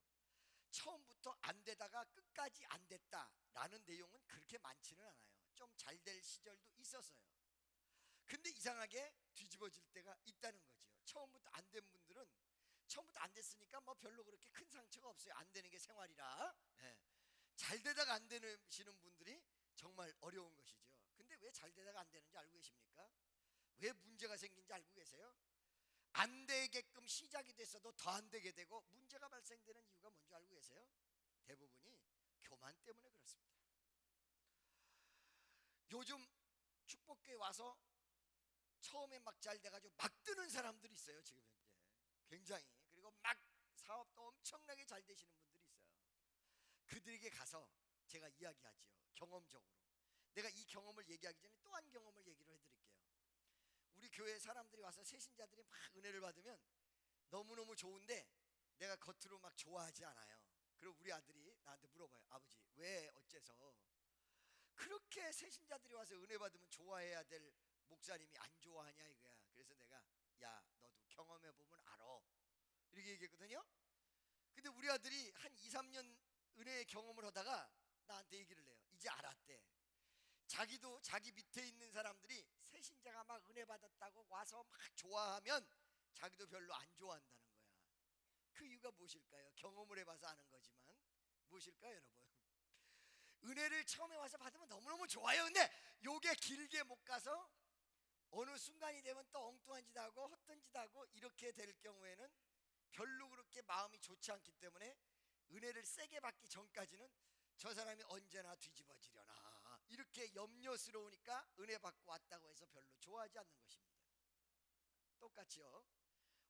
처음부터 안 되다가 끝까지 안 됐다라는 내용은 그렇게 많지는 않아요. 좀 잘 될 시절도 있었어요. 근데 이상하게 뒤집어질 때가 있다는 거죠. 처음부터 안 된 분들은 처음부터 안 됐으니까 뭐 별로 그렇게 큰 상처가 없어요. 안 되는 게 생활이라. 네. 잘 되다가 안 되시는 분들이 정말 어려운 것이죠. 근데 왜 잘 되다가 안 되는지 알고 계십니까? 왜 문제가 생긴지 알고 계세요? 안 되게끔 시작이 됐어도 더 안 되게 되고 문제가 발생되는 이유가 뭔지 알고 계세요? 대부분이 교만 때문에 그렇습니다. 요즘 축복교회 와서 처음에 막 잘 돼가지고 막 뜨는 사람들이 있어요. 지금 현재 굉장히. 그리고 막 사업도 엄청나게 잘 되시는 분들이 있어요. 그들에게 가서 제가 이야기하지요. 경험적으로. 내가 이 경험을 얘기하기 전에 또 한 경험을 얘기를 해드릴게요. 우리 교회 사람들이 와서 새신자들이 막 은혜를 받으면 너무너무 좋은데 내가 겉으로 막 좋아하지 않아요. 그리고 우리 아들이 나한테 물어봐요. 아버지 왜 어째서 그렇게 새신자들이 와서 은혜 받으면 좋아해야 될 목사님이 안 좋아하냐 이거야. 그래서 내가 야 너도 경험해보면 알아 이렇게 얘기했거든요. 근데 우리 아들이 한 2, 3년 은혜의 경험을 하다가 나한테 얘기를 해요. 이제 알았대. 자기도 자기 밑에 있는 사람들이 새신자가 막 은혜 받았다고 와서 막 좋아하면 자기도 별로 안 좋아한다는 거야. 그 이유가 무엇일까요? 경험을 해봐서 아는 거지만 무엇일까요 여러분? 은혜를 처음에 와서 받으면 너무너무 좋아요. 근데 요게 길게 못 가서 어느 순간이 되면 또 엉뚱한 짓 하고 헛된 짓 하고 이렇게 될 경우에는 별로 그렇게 마음이 좋지 않기 때문에 은혜를 세게 받기 전까지는 저 사람이 언제나 뒤집어지려나 이렇게 염려스러우니까 은혜 받고 왔다고 해서 별로 좋아하지 않는 것입니다. 똑같이요.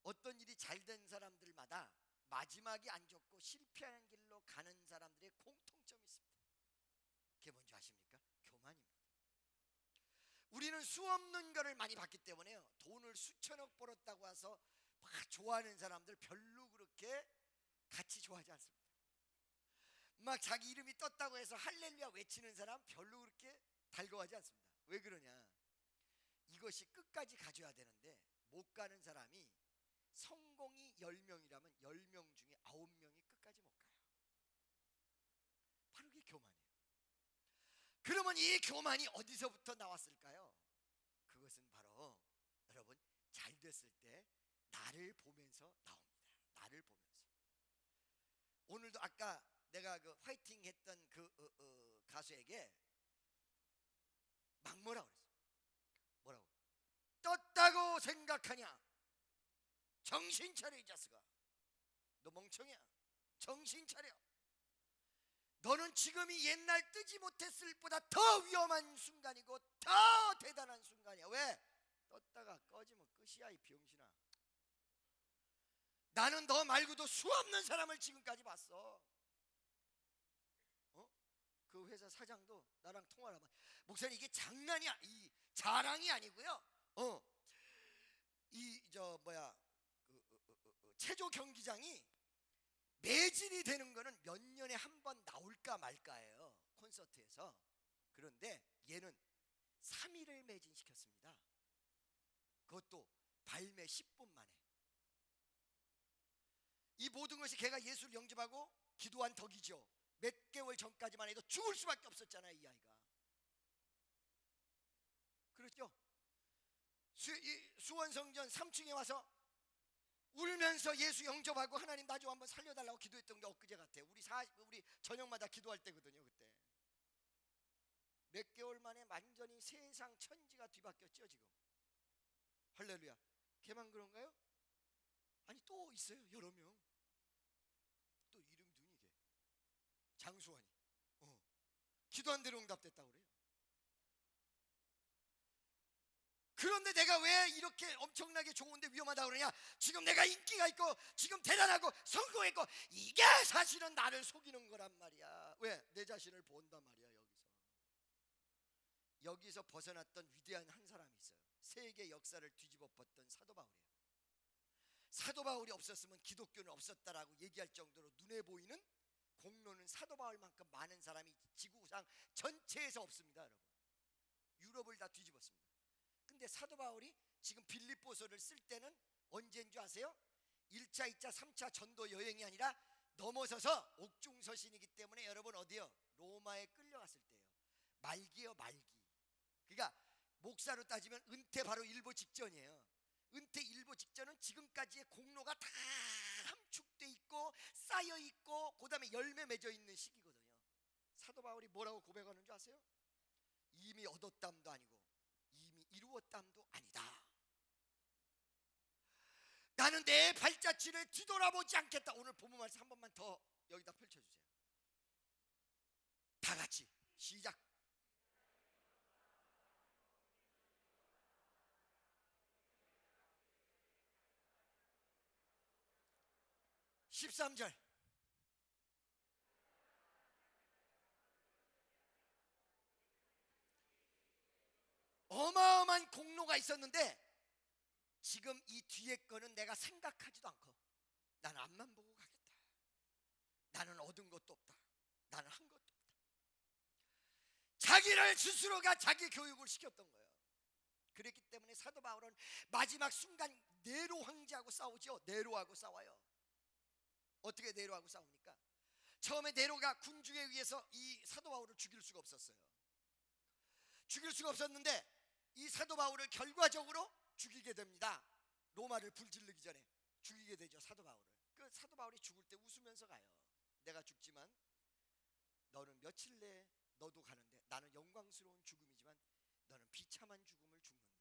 어떤 일이 잘 된 사람들마다 마지막이 안 좋고 실패하는 길로 가는 사람들의 공통점이 있습니다. 그게 뭔지 아십니까? 교만입니다. 우리는 수없는 거를 많이 받기 때문에요. 돈을 수천억 벌었다고 해서 막 좋아하는 사람들 별로 그렇게 같이 좋아하지 않습니다. 막 자기 이름이 떴다고 해서 할렐루야 외치는 사람 별로 그렇게 달궈하지 않습니다. 왜 그러냐? 이것이 끝까지 가져야 되는데 못 가는 사람이 성공이 10명이라면 10명 중에 9명이 끝까지 못 가요. 바로 그게 교만이에요. 그러면 이 교만이 어디서부터 나왔을까요? 그것은 바로 여러분 잘 됐을 때 나를 보면서 나옵니다. 나를 보면서. 오늘도 아까 내가 그 화이팅 했던 그 가수에게 막 뭐라고 그랬어? 뭐라고? 떴다고 생각하냐? 정신 차려 이 자식아. 너 멍청이야. 정신 차려. 너는 지금이 옛날 뜨지 못했을 보다 더 위험한 순간이고 더 대단한 순간이야. 왜? 떴다가 꺼지면 끝이야 이 병신아. 나는 너 말고도 수없는 사람을 지금까지 봤어. 그 회사 사장도 나랑 통화를 하면 목사님 이게 장난이야, 이 자랑이 아니고요. 체조 경기장이 매진이 되는 거는 몇 년에 한 번 나올까 말까예요, 콘서트에서. 그런데 얘는 3일을 매진시켰습니다. 그것도 발매 10분 만에. 이 모든 것이 걔가 예수를 영접하고 기도한 덕이죠. 몇 개월 전까지만 해도 죽을 수밖에 없었잖아요, 이 아이가. 그렇죠? 수원성전 3층에 와서 울면서 예수 영접하고 하나님 나 좀 한번 살려달라고 기도했던 게 엊그제 같아요. 우리 저녁마다 기도할 때거든요. 그때 몇 개월 만에 완전히 세상 천지가 뒤바뀌었죠 지금. 할렐루야. 걔만 그런가요? 아니 또 있어요, 여러 명. 또 이름이 누니 걔? 장수환이. 기도한 대로 응답됐다고 그래요. 그런데 내가 왜 이렇게 엄청나게 좋은데 위험하다고 그러냐? 지금 내가 인기가 있고 지금 대단하고 성공했고, 이게 사실은 나를 속이는 거란 말이야. 왜? 내 자신을 본단 말이야. 여기서 벗어났던 위대한 한 사람이 있어요. 세계 역사를 뒤집어 엎었던 사도 바울이에요. 사도 바울이 없었으면 기독교는 없었다라고 얘기할 정도로 눈에 보이는 공로는 사도 바울만큼 많은 사람이 지구상 전체에서 없습니다, 여러분. 유럽을 다 뒤집었습니다. 근데 사도 바울이 지금 빌립보서를 쓸 때는 언제인 줄 아세요? 1차, 2차, 3차 전도 여행이 아니라 넘어서서 옥중서신이기 때문에 여러분 어디요? 로마에 끌려갔을 때예요. 말기예요, 말기. 그러니까 목사로 따지면 은퇴 바로 일보 직전이에요. 은퇴 일보 직전은 지금까지의 공로가 다 함축돼 있고 쌓여 있고 그 다음에 열매 맺어 있는 시기거든요. 사도 바울이 뭐라고 고백하는 줄 아세요? 이미 얻었담도 아니고 이미 이루었담도 아니다. 나는 내 발자취를 뒤돌아보지 않겠다. 오늘 본문 말씀 한 번만 더 여기다 펼쳐주세요. 다 같이 시작. (13절) 어마어마한 공로가 있었는데 지금 이 뒤에 거는 내가 생각하지도 않고 나는 앞만 보고 가겠다. 나는 얻은 것도 없다. 나는 한 것도 없다. 자기를 스스로가 자기 교육을 시켰던 거예요. 그랬기 때문에 사도 바울은 마지막 순간 네로 황제하고 싸우죠. 네로하고 싸워요. 어떻게 네로하고 싸웁니까? 처음에 네로가 군중에 의해서 이 사도 바울을 죽일 수가 없었어요. 죽일 수가 없었는데 이 사도 바울을 결과적으로 죽이게 됩니다. 로마를 불질르기 전에 죽이게 되죠, 사도 바울을. 그 사도 바울이 죽을 때 웃으면서 가요. 내가 죽지만 너는 며칠 내에 너도 가는데 나는 영광스러운 죽음이지만 너는 비참한 죽음을 죽는다.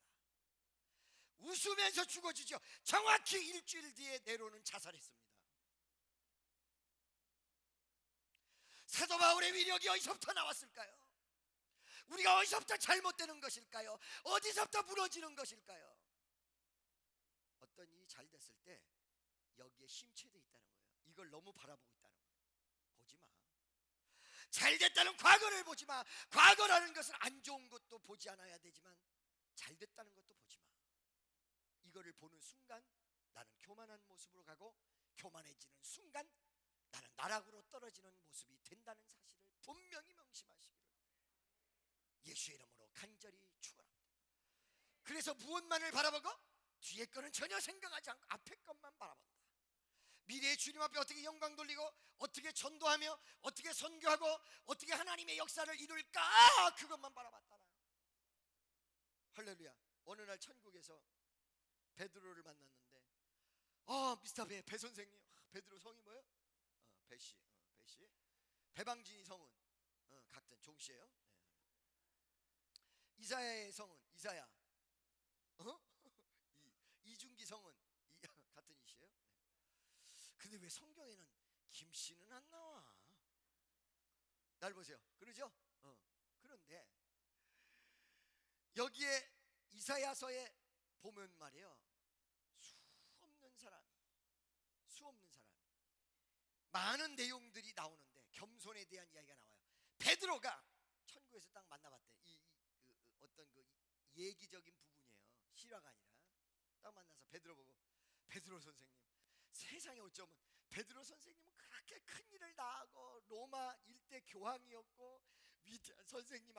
웃으면서 죽어주죠. 정확히 일주일 뒤에 네로는 자살했습니다. 사도 바울의 위력이 어디서부터 나왔을까요? 우리가 어디서부터 잘못되는 것일까요? 어디서부터 무너지는 것일까요? 어떤 일이 잘 됐을 때 여기에 심취되어 있다는 거예요. 이걸 너무 바라보고 있다는 거예요. 보지 마. 잘 됐다는 과거를 보지 마. 과거라는 것은 안 좋은 것도 보지 않아야 되지만 잘 됐다는 것도 보지 마. 이거를 보는 순간 나는 교만한 모습으로 가고 교만해지는 순간 나는 나락으로 떨어지는 모습이 된다는 사실을 분명히 명심하시기를 예수의 이름으로 간절히 축원합니다. 그래서 무엇만을 바라보고 뒤에 거는 전혀 생각하지 않고 앞에 것만 바라본다. 미래의 주님 앞에 어떻게 영광 돌리고 어떻게 전도하며 어떻게 선교하고 어떻게 하나님의 역사를 이룰까, 그것만 바라봤다나. 할렐루야. 어느 날 천국에서 베드로를 만났는데 미스터 배 선생님. 베드로 성이 뭐예요? 배씨. 배방진이 성은 같은 종씨예요. 이사야의 성은 이사야. 이중기 성은 같은 이시예요. 근데 왜 성경에는 김씨는 안 나와? 날 보세요. 그러죠? 그런데 여기에 이사야서에 보면 말이에요, 수없는 사람이 많은 내용들이 나오는데 겸손에 대한 이야기가 나와요. 베드로가 천국에서 딱 만나봤대. 어떤 그 얘기적인 부분이에요. 실화가 아니라. 딱 만나서 베드로 보고, 베드로 선생님, 세상에 어쩌면 베드로 선생님은 그렇게 큰 일을 다하고 로마 일대 교황이었고 위대한 선생님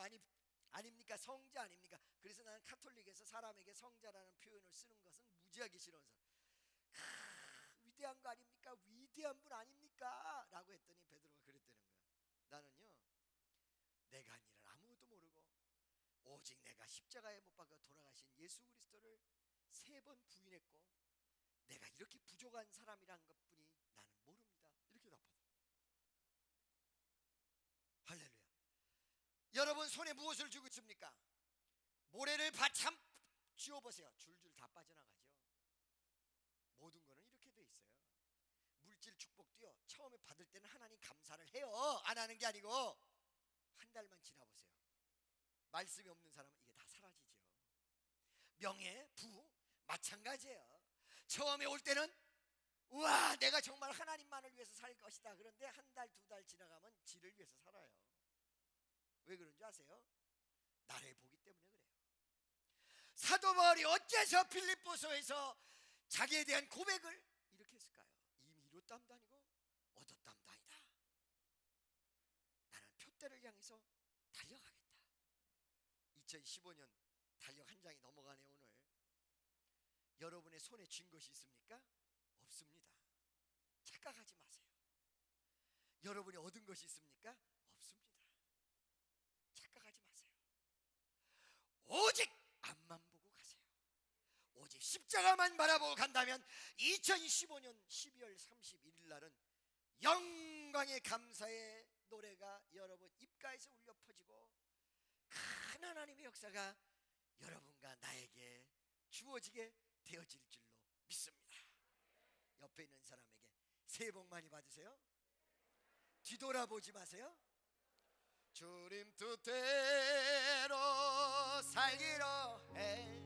아닙니까? 성자 아닙니까? 그래서 나는 카톨릭에서 사람에게 성자라는 표현을 쓰는 것은 무지하게 싫어하는 사람. 위대한 거 아닙니까? 위대한 분 아닙니까? 라고 했더니 베드로가 그랬다는 거야. 나는요, 내가 한 일을 아무것도 모르고 오직 내가 십자가에 못 박아 돌아가신 예수 그리스도를 3번 부인했고 내가 이렇게 부족한 사람이란 것뿐이 나는 모릅니다. 이렇게 답하더라. 할렐루야. 여러분 손에 무엇을 쥐고 있습니까? 모래를 바참 쥐어보세요. 줄줄 다 빠져나가죠. 모든 거는 이렇게 돼 있어요. 물질 축복도요, 처음에 받을 때는 하나님 감사를 해요. 안 하는 게 아니고 한 달만 지나보세요. 말씀이 없는 사람은 이게 다 사라지죠. 명예, 부 마찬가지예요. 처음에 올 때는 우와 내가 정말 하나님만을 위해서 살 것이다. 그런데 한 달, 2달 지나가면 지를 위해서 살아요. 왜 그런지 아세요? 나를 보기 때문에 그래요. 사도 바울이 어째서 빌립보서에서 자기에 대한 고백을 이렇게 했을까요? 이미 이뤘담도 아니고 얻었담도 아니다. 나는 표대를 향해서 달려가겠다. 2015년 달력 한 장이 넘어가네. 오늘 여러분의 손에 쥔 것이 있습니까? 없습니다. 착각하지 마세요. 여러분이 얻은 것이 있습니까? 없습니다. 착각하지 마세요. 오직 앞만 보고 가세요. 오직 십자가만 바라보고 간다면 2015년 12월 31일 날은 영광의 감사의 노래가 여러분 입가에서 울려 퍼지고 큰 하나님의 역사가 여러분과 나에게 주어지게 되어질 줄로 믿습니다. 옆에 있는 사람에게 새해 복 많이 받으세요. 뒤돌아보지 마세요. 주님 뜻대로 살기로 해.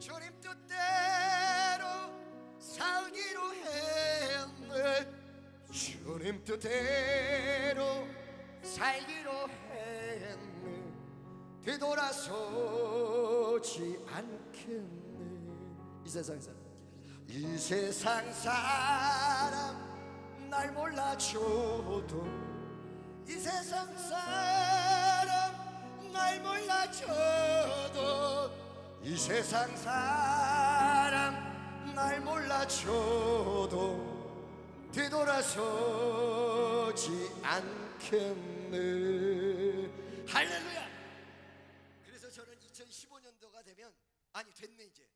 주님 뜻대로 살기로 했네. 주님 뜻대로 살기로 했네. 뒤돌아서지 않겠네. 이 세상 사람 날 몰라줘도, 이 세상 사람 날 몰라줘도, 이 세상 사람 날 몰라줘도 뒤돌아서지 않겠네. 할렐루야. 그래서 저는 2015년도가 되면, 아니 됐네, 이제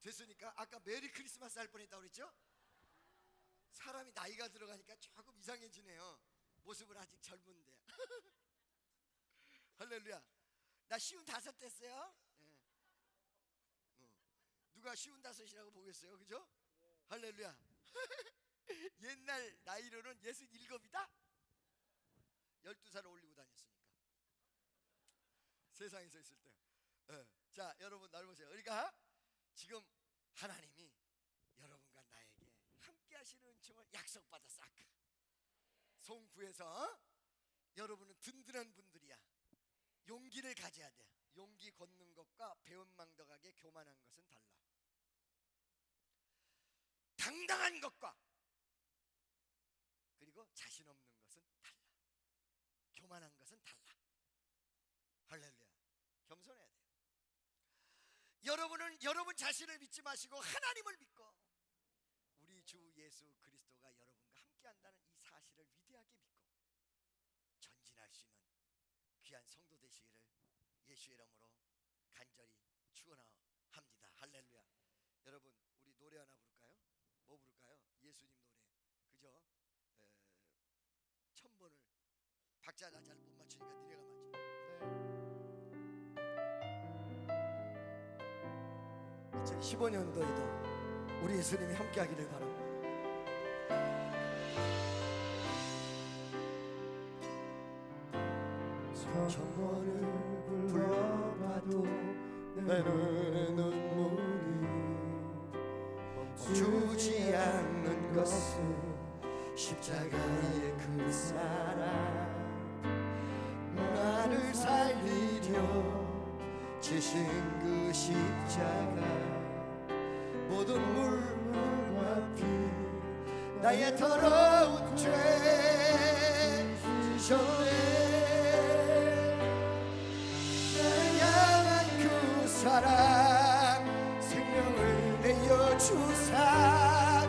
됐으니까, 아까 메리 크리스마스 할 뻔했다고 그랬죠? 사람이 나이가 들어가니까 조금 이상해지네요. 모습은 아직 젊은데. 할렐루야. 나 55 됐어요. 네. 누가 55이라고 보겠어요? 그죠? 할렐루야. 옛날 나이로는 67이다? 12살을 올리고 다녔으니까, 세상에서 있을 때. 자 여러분 날 보세요. 그러니까 지금 하나님이 여러분과 나에게 함께 하시는 은총을 약속받았어. 아까 송구에서 여러분은 든든한 분들이야. 용기를 가져야 돼. 용기 걷는 것과 배은망덕하게 교만한 것은 달라. 당당한 것과 그리고 자신 없는 것은 달라. 교만한 것은 달라. 할렐루야. 겸손해야 돼요. 여러분은 여러분 자신을 믿지 마시고 하나님을 믿고 우리 주 예수 그리스도가 여러분과 함께 한다는 이 사실을 위대하게 믿고 전진할 수 있는 귀한 성도 되시기를 예수의 이름으로 간절히 축원합니다. 할렐루야. 여러분 우리 노래 하나 부를까요? 뭐 부를까요? 예수님 노래. 그죠? 1000번을 박자 나 잘 못 맞추니까 니네가 맞춰. 네. 2015년도에도 우리 예수님이 함께하기를 바랍니다. 천번을 불러봐도 내 눈에 눈물이 멈추지 않는 것은 십자가의 그 사랑 나를 살리려 지신 그 십자가 모든 물과 피 나의 더러운 죄 지셨네. 나를 향한 그 사랑 생명을 내어 주사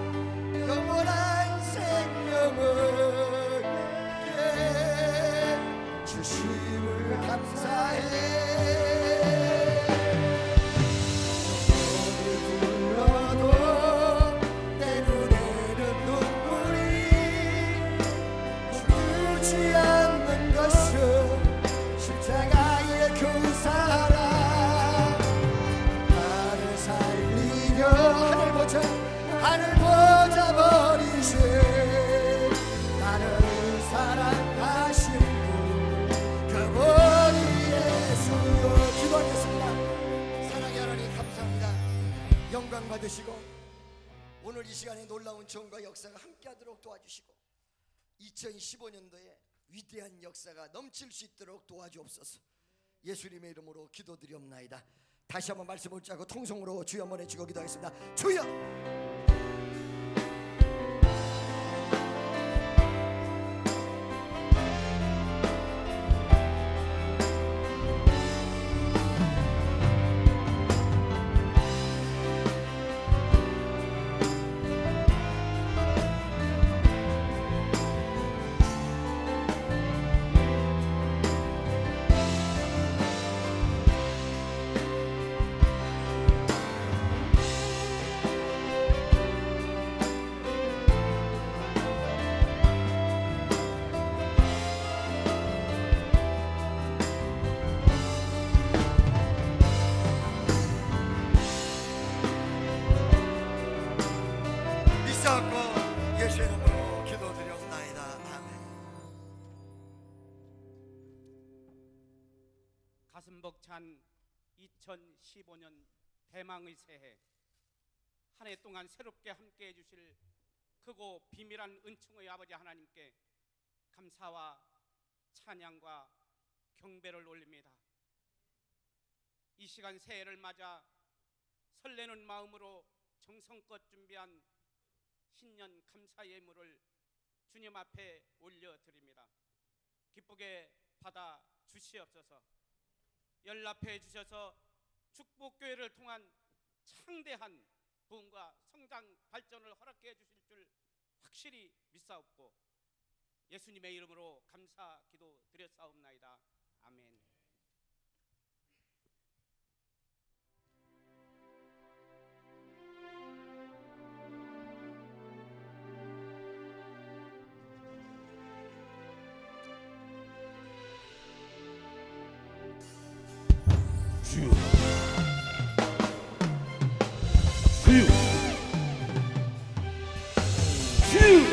영원한 생명을 내게 주심을 감사해. 하늘 보자 버리신 나를 사랑하신 분 그분이 예수여. 기도하겠습니다. 사랑의 하나님 감사합니다. 영광 받으시고 오늘 이 시간에 놀라운 전과 역사가 함께하도록 도와주시고 2015년도에 위대한 역사가 넘칠 수 있도록 도와주옵소서. 예수님의 이름으로 기도드리옵나이다. 다시 한번 말씀을 짜고 통성으로 주여 한번 외치고 기도하겠습니다. 주여. 예수의 이름으로 기도드렸나이다. 아멘. 가슴 벅찬 2015년 대망의 새해 한 해 동안 새롭게 함께 해주실 크고 비밀한 은총의 아버지 하나님께 감사와 찬양과 경배를 올립니다. 이 시간 새해를 맞아 설레는 마음으로 정성껏 준비한 신년 감사 예물을 주님 앞에 올려드립니다. 기쁘게 받아 주시옵소서. 연락해 주셔서 축복교회를 통한 창대한 부흥과 성장 발전을 허락해 주실 줄 확실히 믿사옵고 예수님의 이름으로 감사 기도 드렸사옵나이다. 아멘. 주여 주여 주여.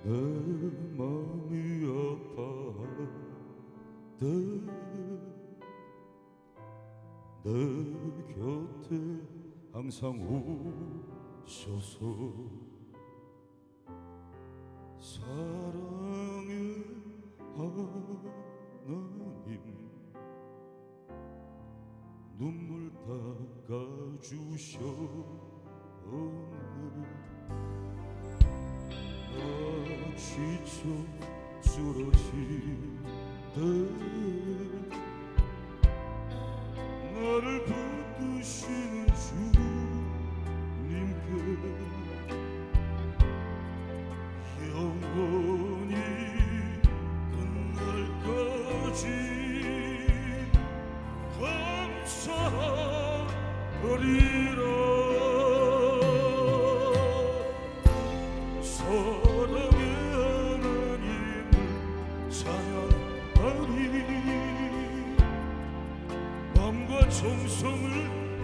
내 마음이 아파 내 곁에 항상 오셔서 사랑의 하나님 눈물 닦아주셨네. 지쳐 쓰러질 때 나를 붙드시는 주님께 영원히 끝날까지 감사하리라. 정성을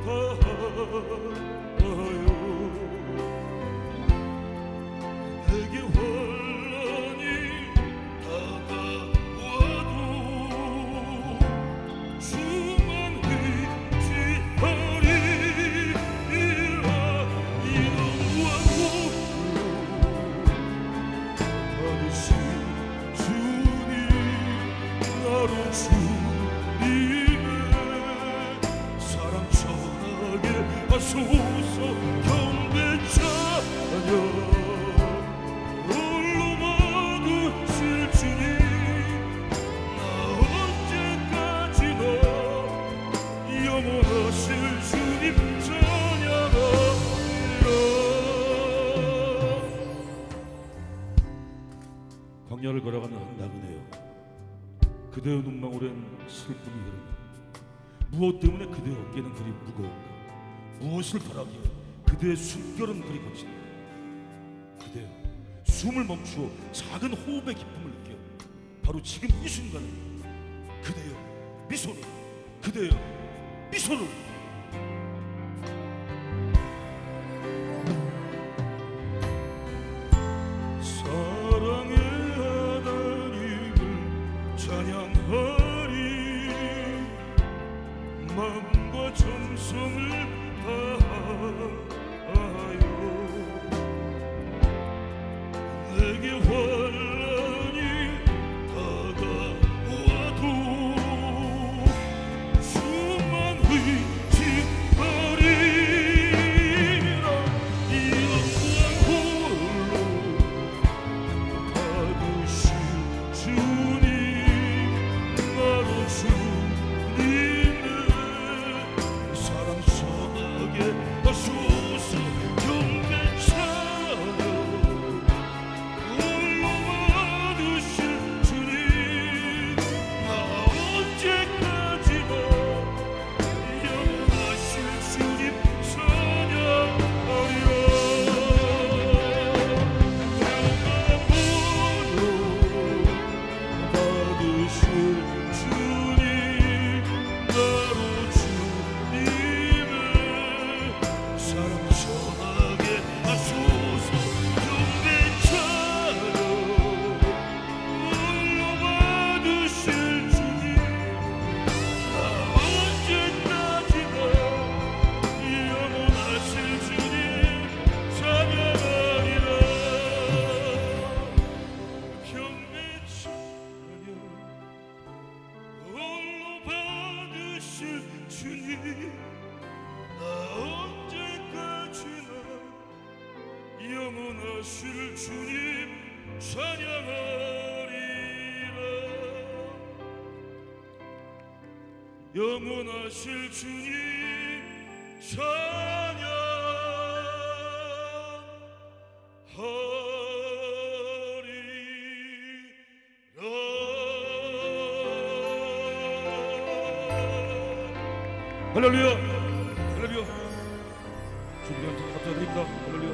다하여 내게 환란이 주님의 사랑 전하게 하소서. 경배 찬양 홀로 받으실 주님, 나 언제까지나 영원하실 주님 찬양하리라. 광야를 걸어가는 한 나그네여, 그대의 눈망울엔 슬픔이 흐르네. 무엇 때문에 그대의 어깨는 그리 무거운가? 무엇을 바라기에 그대의 숨결은 그리 거친가? 그대여, 숨을 멈추어 작은 호흡의 기쁨을 느껴. 바로 지금 이 순간에 그대여 미소로, 그대여 미소로. 사랑의 하나님을 찬양하리. 마음과 정성을 다하여 내게 환란이 다가와도 주만 의지하리라. 영광 홀로 받으실 주님, 나로 주님의 사랑 전하게 하소서. 경배 찬양 홀로 받으실 주님, 나 언제까지나 영원하실 주님 찬양하리라. 받으실 주님, 나로 주님의 사랑 전하게 하소서. 경배 찬양 홀로 받으실 주님, 나 언제까지나 영원하실 주님 찬양하리라. 경배 찬양 홀로 받으실 주님, 나 언제까지나 영원하실 주님 찬양하리라. 영원하실 주님 찬양하리라. 할렐루야, 할렐루야. 주님께 감사드립니다. 할렐루야.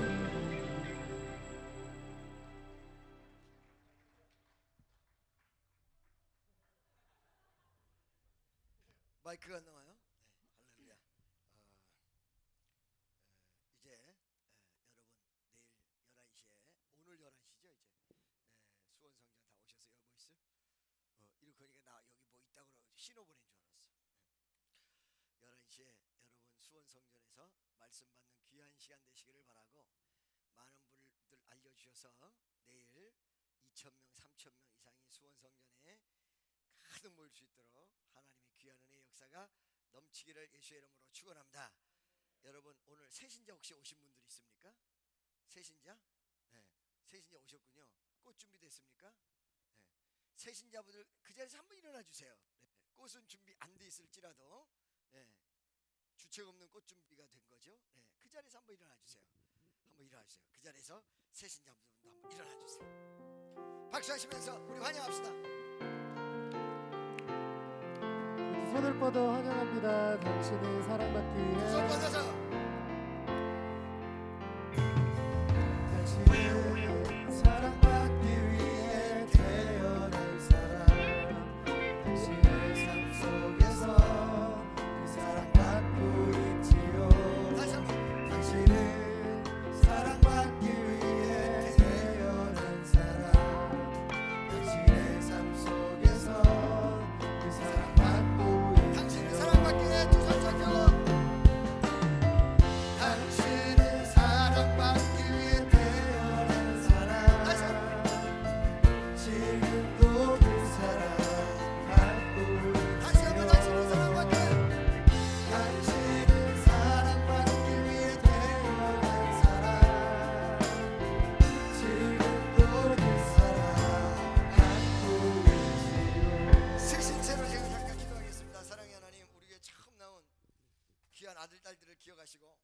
마이크가 안 나와요? 네, 할렐루야. 이제 여러분 내일 11시에, 오늘 11시죠 이제. 수원성전 다 오셔서 여기 뭐 있어? 이렇게 하니까 나 여기 뭐 있다고 그러고 신호 보낸 줄 알았어. 11시에 여러분 수원성전에서 말씀 받는 귀한 시간 되시기를 바라고, 많은 분들 알려주셔서 내일 2,000명 3,000명 이상이 수원성전에 가득 모일 수 있도록 하나님의 귀한 은혜의 역사가 넘치기를 예수의 이름으로 축원합니다. 여러분 오늘 새신자 혹시 오신 분들 있습니까? 새신자? 네, 새신자 오셨군요. 꽃 준비됐습니까? 네, 새신자분들 그 자리에서 한번 일어나 주세요. 네, 꽃은 준비 안 돼 있을지라도 주책 없는 꽃 준비가 된 거죠. 그 자리에서 한번 일어나 주세요. 한번 일어나 주세요. 그 자리에서 새신자분들도 한번 일어나 주세요. 박수하시면서 우리 환영합시다. 손을 뻗어 환영합니다. 당신을 사랑받기 위해. 손 뻗어서. 당신을 사랑받기 위해 태어난 사람, 당신의 삶 속에서 그 사랑받고 있지요. 당신을 사랑받기 위해 태어난 사람, 당신의 삶 속에서 그 사랑받고 있지요. 당신을 사랑받기 위해 두 손 잡고 아들 딸들을 기억하시고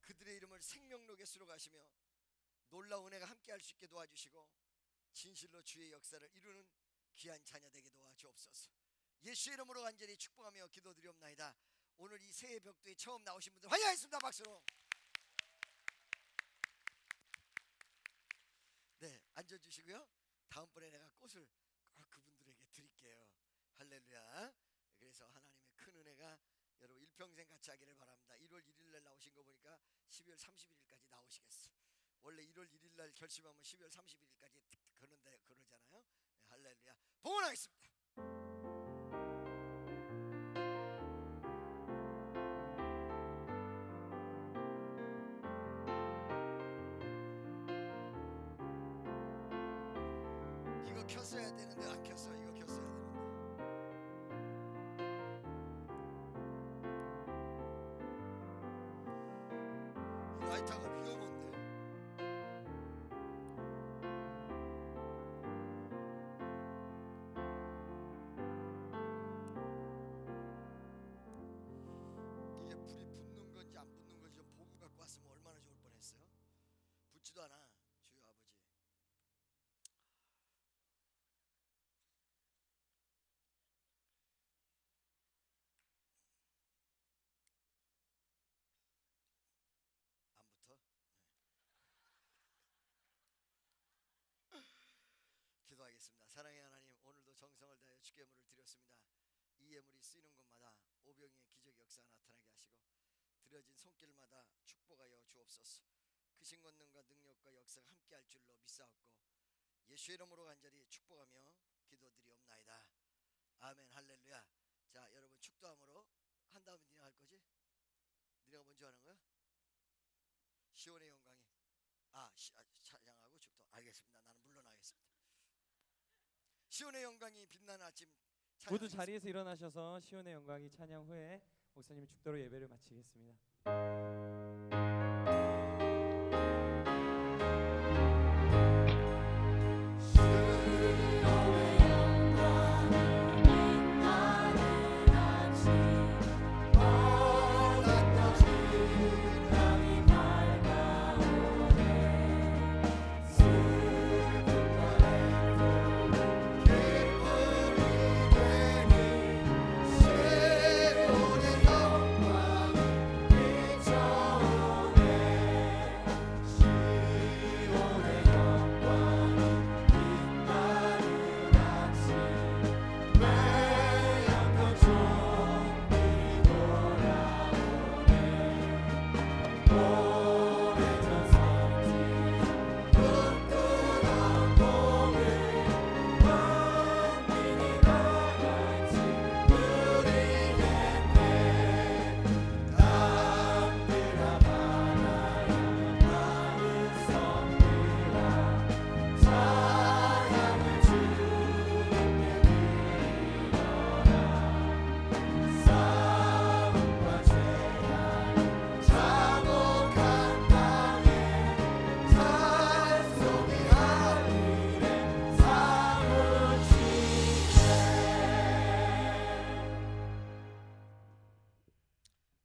그들의 이름을 생명록에 수록하시며 놀라운 은혜가 함께할 수 있게 도와주시고 진실로 주의 역사를 이루는 귀한 자녀 되게 도와주옵소서. 예수의 이름으로 간절히 축복하며 기도드리옵나이다. 오늘 이 새해 벽도에 처음 나오신 분들 환영하겠습니다. 박수로. 네, 앉아주시고요. 다음번에 내가 꽃을 꼭 그분들에게 드릴게요. 할렐루야. 그래서 하나님의 큰 은혜가 여러분 일평생 같이 하기를 바랍니다. 1월 1일 날 나오신 거 보니까 12월 31일까지 나오시겠어. 원래 1월 1일 날 결심하면 12월 31일까지 그런데 그러잖아요. 네, 할렐루야. 봉헌하겠습니다. 이거 켰어야 되는데 안 켰어. 이거 켰어야 되는데. 이 라이터가 위험한데. 이게 불이 붙는 건지 안 붙는 건지 좀 보고 갖고 왔으면 얼마나 좋을 뻔했어요. 붙지도 않아. 주여 아버지. 안 붙어? 네. 기도하겠습니다. 사랑의 하나님, 오늘도 정성을 다하여 주께 예물을 드렸습니다. 이 예물이 쓰이는 곳마다 오병이의 기적 역사가 나타나게 하시고 드려진 손길마다 축복하여 주옵소서. 크신 권능과 능력과 역사가 함께할 줄로 믿사옵고 예수의 이름으로 간절히 축복하며 기도드리옵나이다. 아멘. 할렐루야. 자, 여러분 축도함으로 한 다음에 니네가 할 거지? 니네가 먼저 하는 거야? 시온의 영광이 찬양하고 축도. 알겠습니다. 나는 물러나겠습니다. 시온의 영광이 빛나는 아침 모두 자리에서 일어나셔서 시온의 영광이 찬양 후에 목사님이 축도로 예배를 마치겠습니다.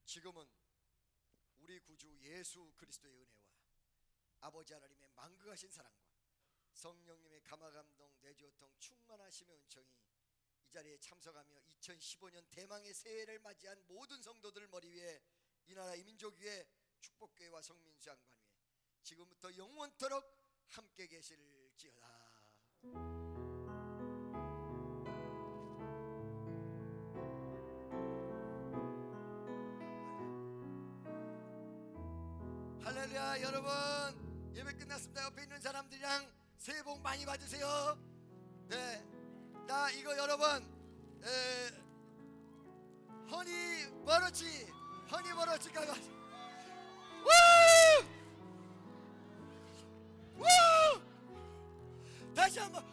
지금은 우리 구주 예수 그리스도의 은혜와 아버지 하나님의 만극하신 사랑과 성령님의 감화감동 내주호통 충만하심의 은총이 이 자리에 참석하며 2015년 대망의 새해를 맞이한 모든 성도들 머리 위에 이 나라 이 민족 위에 축복교회와 성민수양관 위에 지금부터 영원토록 함께 계실지어다. 할렐루야. 여러분 예배 끝났습니다. 옆에 있는 사람들이랑 새해 복 많이 받으세요. 네, 나 이거 여러분 허니 버러치 가가 다시 한번